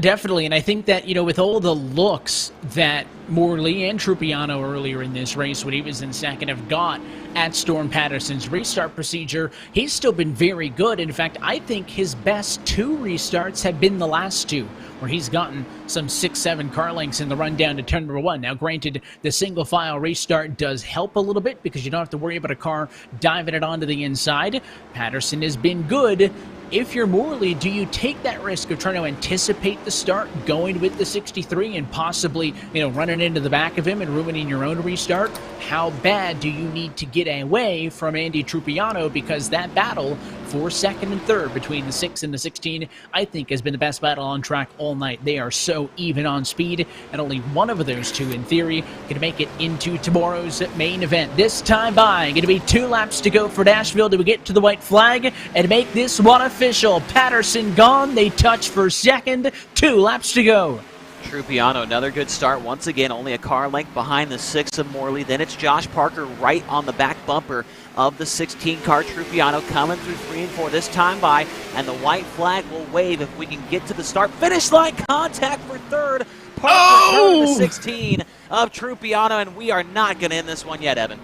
Definitely, and I think that, with all the looks that Morley and Trupiano earlier in this race when he was in second have got at Storm Patterson's restart procedure, he's still been very good. In fact, I think his best 2 restarts have been the last 2, where he's gotten some 6-7 car lengths in the run down to turn number 1. Now, granted, the single file restart does help a little bit because you don't have to worry about a car diving it onto the inside. Patterson has been good. If you're Morley, do you take that risk of trying to anticipate the start, going with the 63 and possibly, running into the back of him and ruining your own restart? How bad do you need to get away from Andy Trupiano? Because that battle for second and third between the 6 and the 16, I think, has been the best battle on track all night. They are so even on speed, and only one of those 2, in theory, can make it into tomorrow's main event. This time by, going to be 2 laps to go for Nashville to get to the white flag and make this one official. Patterson gone. They touch for second. 2 laps to go. Trupiano, another good start. Once again, only a car length behind the 6 of Morley. Then it's Josh Parker right on the back bumper of the 16 car. Trupiano coming through 3 and 4 this time by, and the white flag will wave if we can get to the start finish line. Contact for third. Parker the 16 of Trupiano, and we are not going to end this one yet, Evan.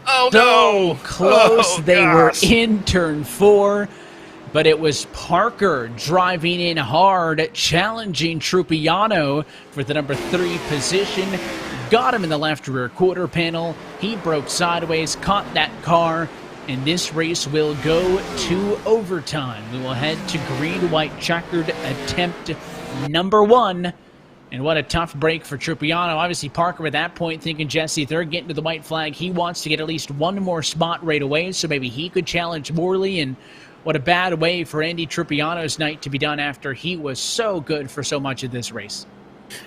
Oh, no. So close. They were in turn 4. But it was Parker driving in hard, challenging Trupiano for the number 3 position. Got him in the left rear quarter panel. He broke sideways, caught that car, and this race will go to overtime. We will head to green-white checkered attempt number 1. And what a tough break for Trupiano. Obviously, Parker at that point thinking, Jesse, they're getting to the white flag. He wants to get at least one more spot right away, so maybe he could challenge Morley. And what a bad way for Andy Trupiano's night to be done after he was so good for so much of this race.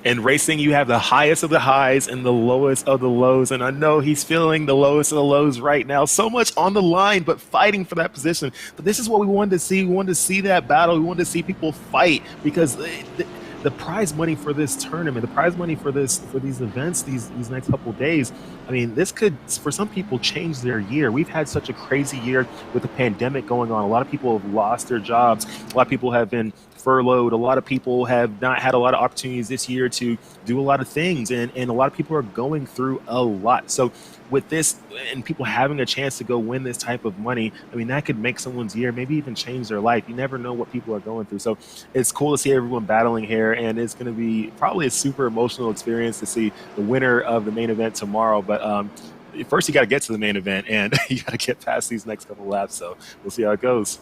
In racing, you have the highest of the highs and the lowest of the lows. And I know he's feeling the lowest of the lows right now. So much on the line, but fighting for that position. But this is what we wanted to see. We wanted to see that battle. We wanted to see people fight, because the prize money for this tournament, the prize money for these events, these next couple of days, I mean, this could, for some people, change their year. We've had such a crazy year with the pandemic going on. A lot of people have lost their jobs. A lot of people have been furloughed. A lot of people have not had a lot of opportunities this year to do a lot of things, and a lot of people are going through a lot. So with this, and people having a chance to go win this type of money, I mean, that could make someone's year, maybe even change their life. You never know what people are going through. So it's cool to see everyone battling here, and it's going to be probably a super emotional experience to see the winner of the main event tomorrow. But first, you got to get to the main event, and you got to get past these next couple laps. So we'll see how it goes.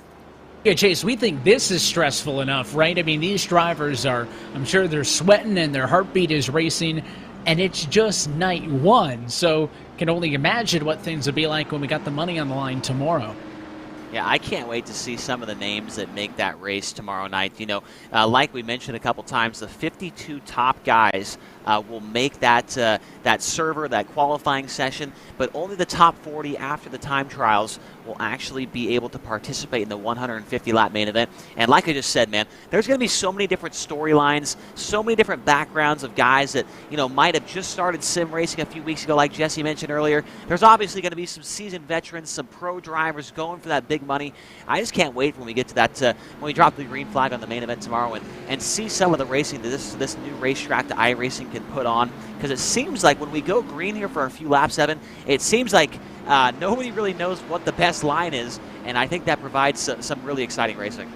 Yeah, Chase, we think this is stressful enough, right? I mean, these drivers are, I'm sure they're sweating and their heartbeat is racing, and it's just night 1. So can only imagine what things will be like when we got the money on the line tomorrow. Yeah, I can't wait to see some of the names that make that race tomorrow night. You know, like we mentioned a couple times, the 52 top guys will make that server, that qualifying session, but only the top 40 after the time trials will actually be able to participate in the 150-lap main event. And like I just said, man, there's going to be so many different storylines, so many different backgrounds of guys that, you know, might have just started sim racing a few weeks ago, like Jesse mentioned earlier. There's obviously going to be some seasoned veterans, some pro drivers going for that big money. I just can't wait when we get to that, when we drop the green flag on the main event tomorrow, and see some of the racing that this new racetrack, the iRacing, can put on. Because it seems like when we go green here for a few laps, Evan, it seems like nobody really knows what the best line is, and I think that provides some really exciting racing.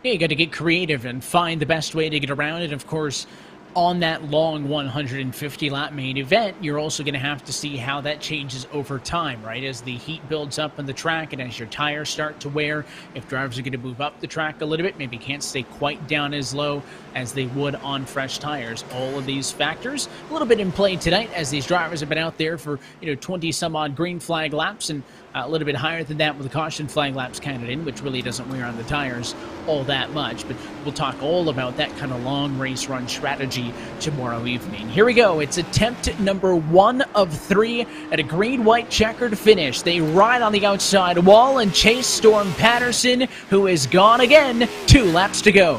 Yeah, you got to get creative and find the best way to get around it. Of course, on that long 150-lap main event, you're also going to have to see how that changes over time, right? As the heat builds up on the track and as your tires start to wear, if drivers are going to move up the track a little bit, maybe can't stay quite down as low as they would on fresh tires. All of these factors a little bit in play tonight, as these drivers have been out there for 20 some odd green flag laps, and a little bit higher than that with the caution flag laps counted in, which really doesn't wear on the tires all that much. But we'll talk all about that kind of long race run strategy tomorrow evening. Here we go. It's attempt number 1 of 3 at a green-white checkered finish. They ride on the outside wall and chase Storm Patterson, who is gone again. 2 laps to go.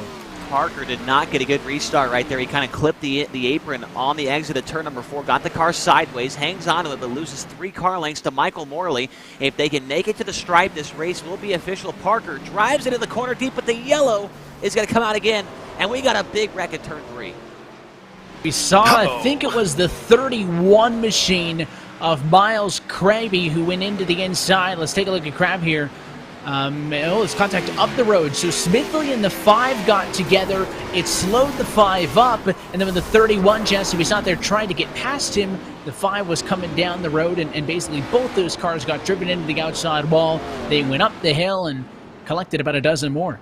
Parker did not get a good restart right there. He kind of clipped the apron on the exit of turn number 4, got the car sideways, hangs on to it, but loses 3 car lengths to Michael Morley. If they can make it to the stripe, this race will be official. Parker drives into the corner deep, but the yellow is going to come out again, and we got a big wreck at turn 3. We saw, I think it was the 31 machine of Miles Kraby, who went into the inside. Let's take a look at Crab here. It's contact up the road. So Smithley and the 5 got together. It slowed the 5 up. And then when the 31, Jesse, was out there trying to get past him, the 5 was coming down the road. And basically both those cars got driven into the outside wall. They went up the hill and collected about a dozen more.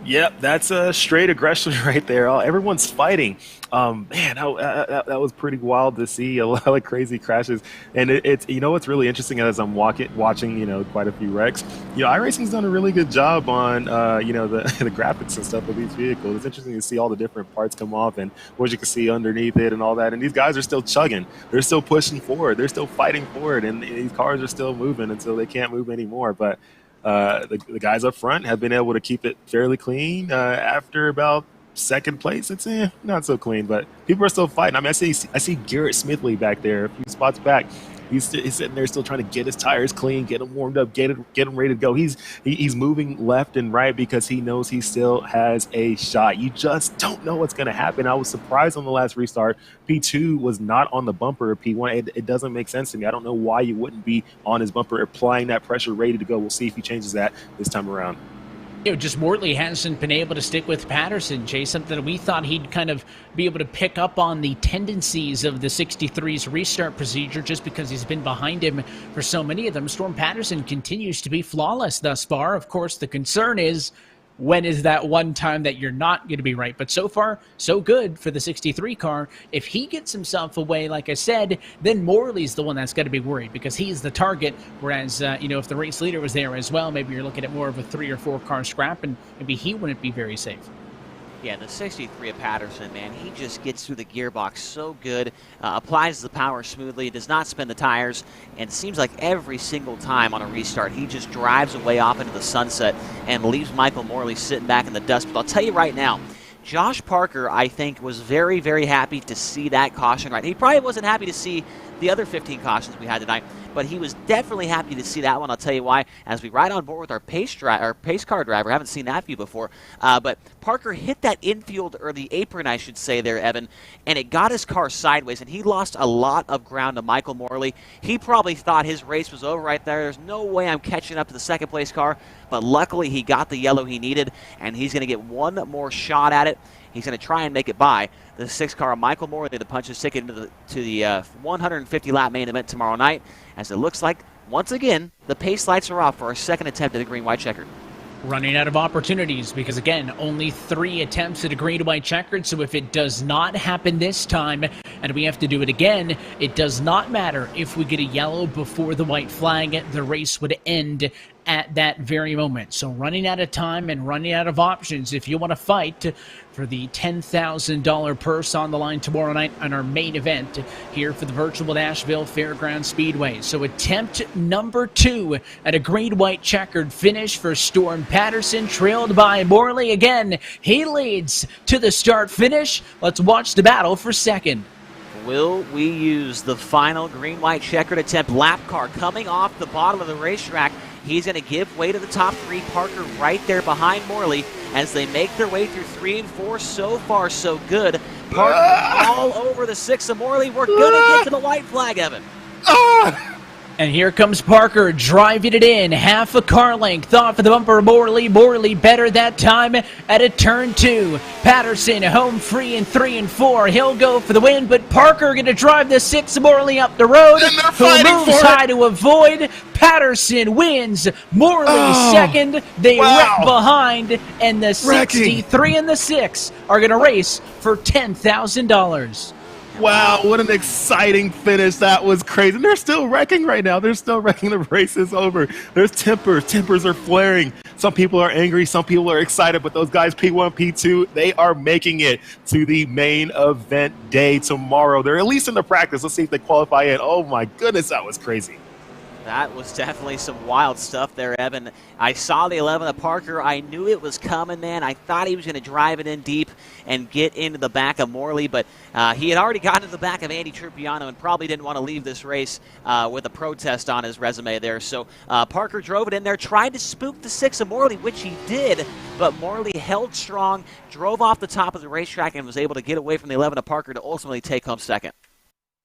Yep, that's a straight aggression right there. Everyone's fighting. Man, that was pretty wild to see. A lot of crazy crashes. And it's what's really interesting as I'm watching quite a few wrecks. iRacing's done a really good job on the graphics and stuff of these vehicles. It's interesting to see all the different parts come off and what you can see underneath it and all that. And these guys are still chugging. They're still pushing forward. They're still fighting forward. And these cars are still moving until they can't move anymore. But the guys up front have been able to keep it fairly clean after about second place. It's not so clean, but people are still fighting. I mean, I see Garrett Smithley back there a few spots back. He's sitting there still trying to get his tires clean, get them warmed up, get him ready to go. He's moving left and right because he knows he still has a shot. You just don't know what's going to happen. I was surprised on the last restart. P2 was not on the bumper. P1, it doesn't make sense to me. I don't know why you wouldn't be on his bumper, applying that pressure, ready to go. We'll see if he changes that this time around. Just Wortley hasn't been able to stick with Patterson, Jay, something that we thought he'd kind of be able to pick up on the tendencies of the 63's restart procedure just because he's been behind him for so many of them. Storm Patterson continues to be flawless thus far. Of course, the concern is, when is that one time that you're not going to be right? But so far, so good for the 63 car. If he gets himself away, like I said, then Morley's the one that's got to be worried because he's the target. Whereas, if the race leader was there as well, maybe you're looking at more of a 3 or 4 car scrap, and maybe he wouldn't be very safe. Yeah, the 63 of Patterson, man, he just gets through the gearbox so good, applies the power smoothly, does not spin the tires, and it seems like every single time on a restart, he just drives away off into the sunset and leaves Michael Morley sitting back in the dust. But I'll tell you right now, Josh Parker, I think, was very, very happy to see that caution. Right, he probably wasn't happy to see the other 15 cautions we had tonight, but he was definitely happy to see that one. I'll tell you why. As we ride on board with our pace car driver, haven't seen that view before, but Parker hit that infield, or the apron, I should say there, Evan, and it got his car sideways, and he lost a lot of ground to Michael Morley. He probably thought his race was over right there. There's no way I'm catching up to the second place car, but luckily he got the yellow he needed, and he's going to get one more shot at it. He's going to try and make it by the 6 car of Michael Morley to punch his ticket into the 150-lap main event tomorrow night, as it looks like, once again, the pace lights are off for our second attempt at a green-white checkered. Running out of opportunities because, again, only 3 attempts at a green-white checkered, so if it does not happen this time and we have to do it again, it does not matter if we get a yellow before the white flag. The race would end at that very moment. So running out of time and running out of options if you want to fight for the $10,000 purse on the line tomorrow night on our main event here for the virtual Nashville Fairgrounds Speedway. So attempt number 2 at a green-white checkered finish for Storm Patterson, trailed by Morley. Again, he leads to the start-finish. Let's watch the battle for second. Will we use the final green-white checkered attempt? Lap car coming off the bottom of the racetrack. He's going to give way to the top 3. Parker right there behind Morley as they make their way through 3 and 4. So far, so good. Parker all over the 6 of Morley. We're going to get to the white flag, Evan. And here comes Parker driving it in. Half a car length off of the bumper of Morley. Morley better that time at a turn 2. Patterson home free in 3 and 4. He'll go for the win, but Parker going to drive the 6 of Morley up the road. Who moves high to avoid. Patterson wins. Morley second. They wreck behind, and the 63 and the 6 are going to race for $10,000. Wow, what an exciting finish. That was crazy. And they're still wrecking right now. They're still wrecking. The race is over. There's tempers. Tempers are flaring. Some people are angry. Some people are excited. But those guys, P1, P2, they are making it to the main event day tomorrow. They're at least in the practice. Let's see if they qualify in. Oh, my goodness, that was crazy. That was definitely some wild stuff there, Evan. I saw the 11 of Parker. I knew it was coming, man. I thought he was going to drive it in deep and get into the back of Morley, but he had already gotten to the back of Andy Trupiano and probably didn't want to leave this race with a protest on his resume there. So Parker drove it in there, tried to spook the 6 of Morley, which he did, but Morley held strong, drove off the top of the racetrack, and was able to get away from the 11 of Parker to ultimately take home second.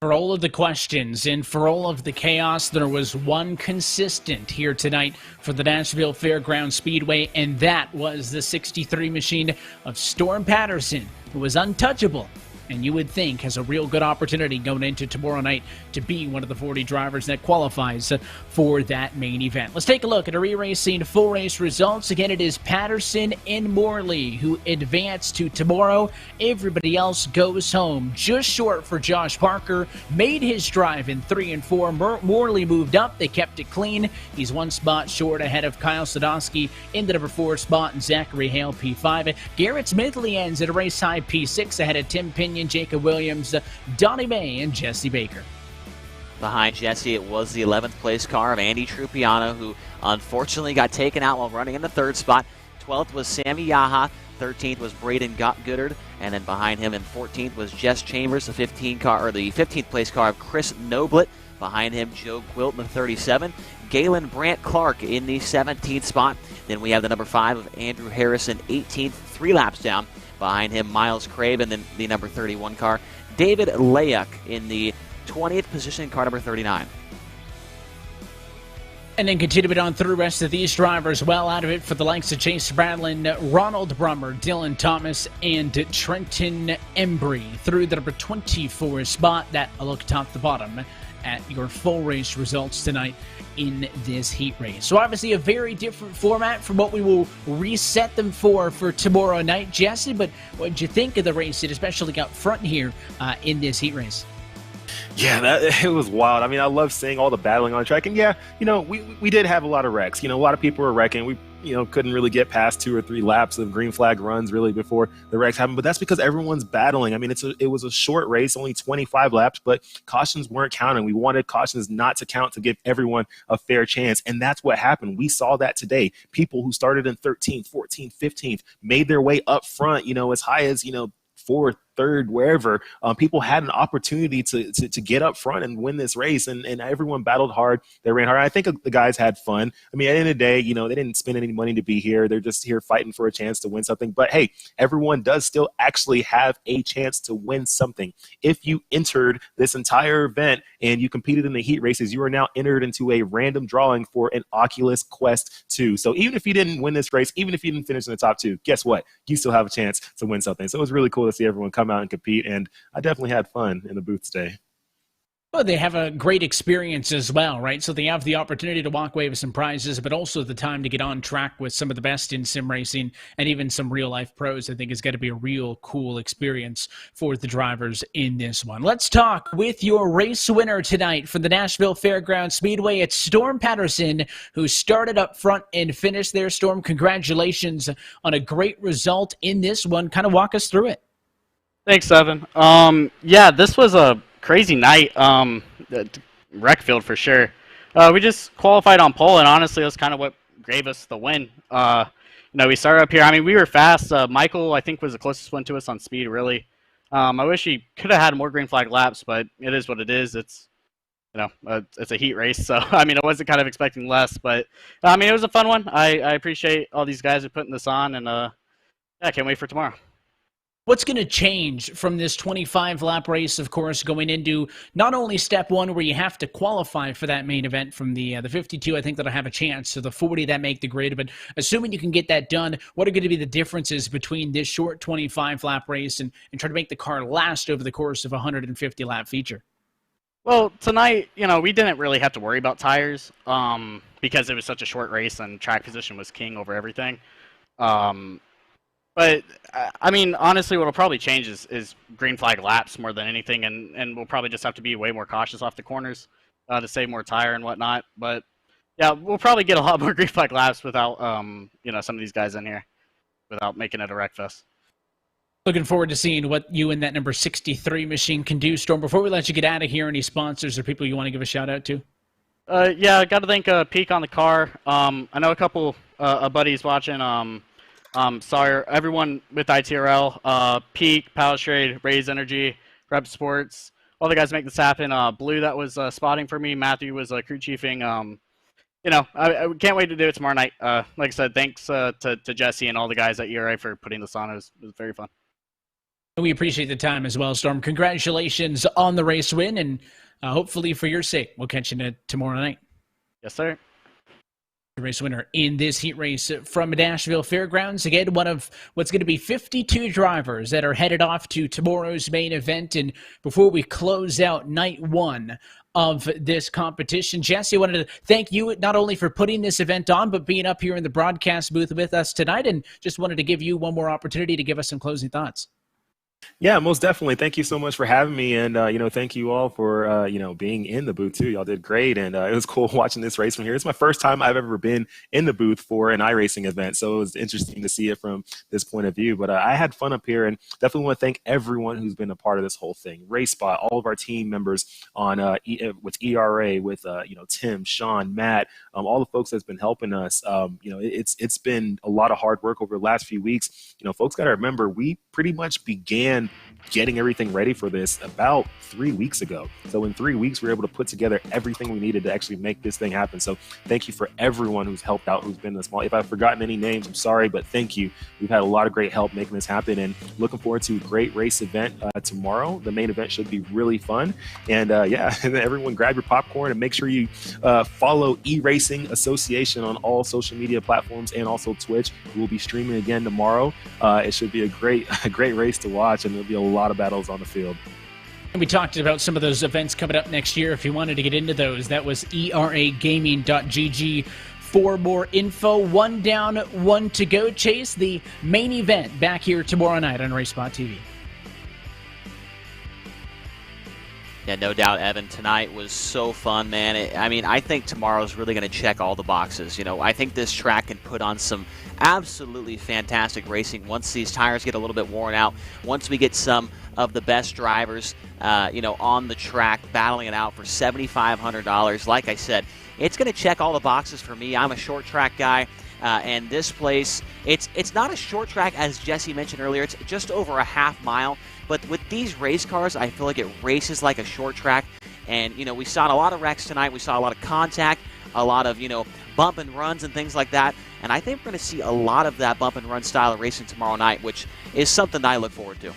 For all of the questions and for all of the chaos, there was one consistent here tonight for the Nashville Fairgrounds Speedway, and that was the 63 machine of Storm Patterson, who was untouchable and you would think has a real good opportunity going into tomorrow night to be one of the 40 drivers that qualifies for that main event. Let's take a look at our eRacing full race results. Again, it is Patterson and Morley who advance to tomorrow. Everybody else goes home. Just short for Josh Parker. Made his drive in 3 and 4. Morley moved up. They kept it clean. He's 1 spot short ahead of Kyle Sadowski in the number 4 spot and Zachary Hale P5. Garrett Smithley ends at a race high P6 ahead of Tim Pinion, Jacob Williams, Donnie May, and Jesse Baker. Behind Jesse, it was the 11th place car of Andy Trupiano, who unfortunately got taken out while running in the 3rd spot. 12th was Sammy Yaha. 13th was Braden Goddard, and then behind him in 14th was Jess Chambers, the 15th place car of Chris Noblet. Behind him, Joe Quilt in the 37. Galen Brandt Clark in the 17th spot. Then we have the number 5 of Andrew Harrison, 18th, 3 laps down. Behind him, Miles Crabe, and then the number 31 car, David Layuk in the 20th position, car number 39. And then continuing on through the rest of these drivers, well out of it for the likes of Chase Bradlin, Ronald Brummer, Dylan Thomas, and Trenton Embry through the number 24 spot. That a look top to bottom at your full race results tonight in this heat race. So obviously a very different format from what we will reset them for tomorrow night. Jesse, but what did you think of the race, especially up front here in this heat race? Yeah, it was wild. I mean, I love seeing all the battling on the track. And yeah, we did have a lot of wrecks. A lot of people were wrecking. We, couldn't really get past 2 or 3 laps of green flag runs really before the wrecks happened. But that's because everyone's battling. I mean, it was a short race, only 25 laps, but cautions weren't counting. We wanted cautions not to count to give everyone a fair chance. And that's what happened. We saw that today. People who started in 13th, 14th, 15th made their way up front, as high as, 4th, 3rd, wherever. People had an opportunity to get up front and win this race, and everyone battled hard. They ran hard. I think the guys had fun. I mean, at the end of the day, they didn't spend any money to be here. They're just here fighting for a chance to win something. But hey, everyone does still actually have a chance to win something. If you entered this entire event and you competed in the heat races, you are now entered into a random drawing for an Oculus Quest 2. So even if you didn't win this race, even if you didn't finish in the top 2, guess what? You still have a chance to win something. So it was really cool to see everyone come out and compete, and I definitely had fun in the booth today. Well, they have a great experience as well, right? So they have the opportunity to walk away with some prizes, but also the time to get on track with some of the best in sim racing and even some real-life pros. I think is going to be a real cool experience for the drivers in this one. Let's talk with your race winner tonight from the Nashville Fairgrounds Speedway. It's Storm Patterson, who started up front and finished there. Storm, congratulations on a great result in this one. Kind of walk us through it. Thanks, Evan. Yeah, this was a crazy night. Wreck field for sure. We just qualified on pole, and honestly, that's kind of what gave us the win. We started up here. I mean, we were fast. Michael, I think, was the closest one to us on speed, really. I wish he could have had more green flag laps, but it is what it is. It's it's a heat race, so I mean, I wasn't kind of expecting less, but I mean, it was a fun one. I appreciate all these guys who are putting this on, and yeah, I can't wait for tomorrow. What's going to change from this 25-lap race, of course, going into not only step 1 where you have to qualify for that main event from the 52, I think that'll have a chance, to the 40 that make the grid, but assuming you can get that done, what are going to be the differences between this short 25-lap race and try to make the car last over the course of a 150-lap feature? Well, tonight, we didn't really have to worry about tires because it was such a short race and track position was king over everything. But, I mean, honestly, what will probably change is green flag laps more than anything, and we'll probably just have to be way more cautious off the corners to save more tire and whatnot. But, yeah, we'll probably get a lot more green flag laps without, some of these guys in here, without making it a wreck fest. Looking forward to seeing what you and that number 63 machine can do. Storm, before we let you get out of here, any sponsors or people you want to give a shout-out to? Yeah, I got to thank Peak on the car. I know a couple buddies watching. Sorry, everyone with ITRL, Peak, Powertrade, Raise Energy, Rep Sports, all the guys make this happen. Blue that was spotting for me, Matthew was crew chiefing. I can't wait to do it tomorrow night. Like I said, thanks to Jesse and all the guys at ERA for putting this on. It was very fun. We appreciate the time as well, Storm. Congratulations on the race win, and hopefully for your sake, we'll catch you tomorrow night. Yes, sir. Race winner in this heat race from Nashville Fairgrounds. Again, one of what's going to be 52 drivers that are headed off to tomorrow's main event. And before we close out night 1 of this competition, Jesse, I wanted to thank you not only for putting this event on, but being up here in the broadcast booth with us tonight. And just wanted to give you one more opportunity to give us some closing thoughts. Yeah, most definitely. Thank you so much for having me. And, thank you all for, being in the booth too. Y'all did great. And it was cool watching this race from here. It's my first time I've ever been in the booth for an iRacing event. So it was interesting to see it from this point of view. But I had fun up here, and definitely want to thank everyone who's been a part of this whole thing. RaceSpot, all of our team members on with ERA, with, Tim, Sean, Matt, all the folks that's been helping us. It's been a lot of hard work over the last few weeks. Folks got to remember, we pretty much began began getting everything ready for this about 3 weeks ago. So in 3 weeks, we were able to put together everything we needed to actually make this thing happen. So thank you for everyone who's helped out, who's been this small. If I've forgotten any names, I'm sorry, but thank you. We've had a lot of great help making this happen, and looking forward to a great race event tomorrow. The main event should be really fun. And yeah, everyone grab your popcorn and make sure you follow eRacing Association on all social media platforms and also Twitch. We'll be streaming again tomorrow. It should be a great race to watch, and there'll be a lot of battles on the field. And we talked about some of those events coming up next year. If you wanted to get into those, that was eragaming.gg for more info. One down, one to go. Chase, the main event back here tomorrow night on RaceSpot TV. Yeah, no doubt, Evan. Tonight was so fun, man. I think tomorrow's really going to check all the boxes. I think this track can put on some absolutely fantastic racing once these tires get a little bit worn out, once we get some of the best drivers, on the track battling it out for $7,500. Like I said, it's going to check all the boxes for me. I'm a short track guy. And this place, it's not a short track, as Jesse mentioned earlier. It's just over a half mile. But with these race cars, I feel like it races like a short track. And, we saw a lot of wrecks tonight. We saw a lot of contact, a lot of, bump and runs and things like that. And I think we're going to see a lot of that bump and run style of racing tomorrow night, which is something that I look forward to.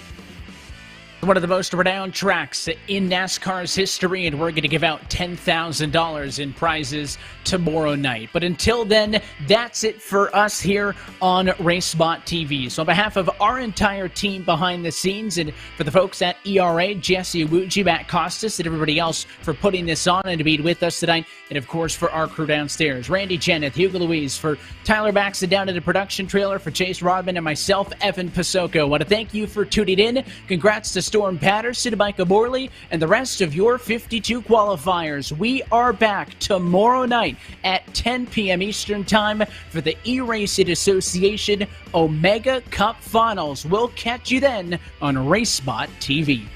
One of the most renowned tracks in NASCAR's history, and we're going to give out $10,000 in prizes tomorrow night. But until then, that's it for us here on RaceSpot TV. So on behalf of our entire team behind the scenes, and for the folks at ERA, Jesse Awuji, Matt Costas, and everybody else for putting this on and to be with us tonight, and of course for our crew downstairs, Randy Jenneth, Hugo Louise, for Tyler Baxton down at the production trailer, for Chase Rodman, and myself, Evan Pasoko. I want to thank you for tuning in. Congrats to Storm Patterson, Micah Morley, and the rest of your 52 qualifiers. We are back tomorrow night at 10 p.m. Eastern Time for the eRacing Association Omega Cup Finals. We'll catch you then on RaceSpot TV.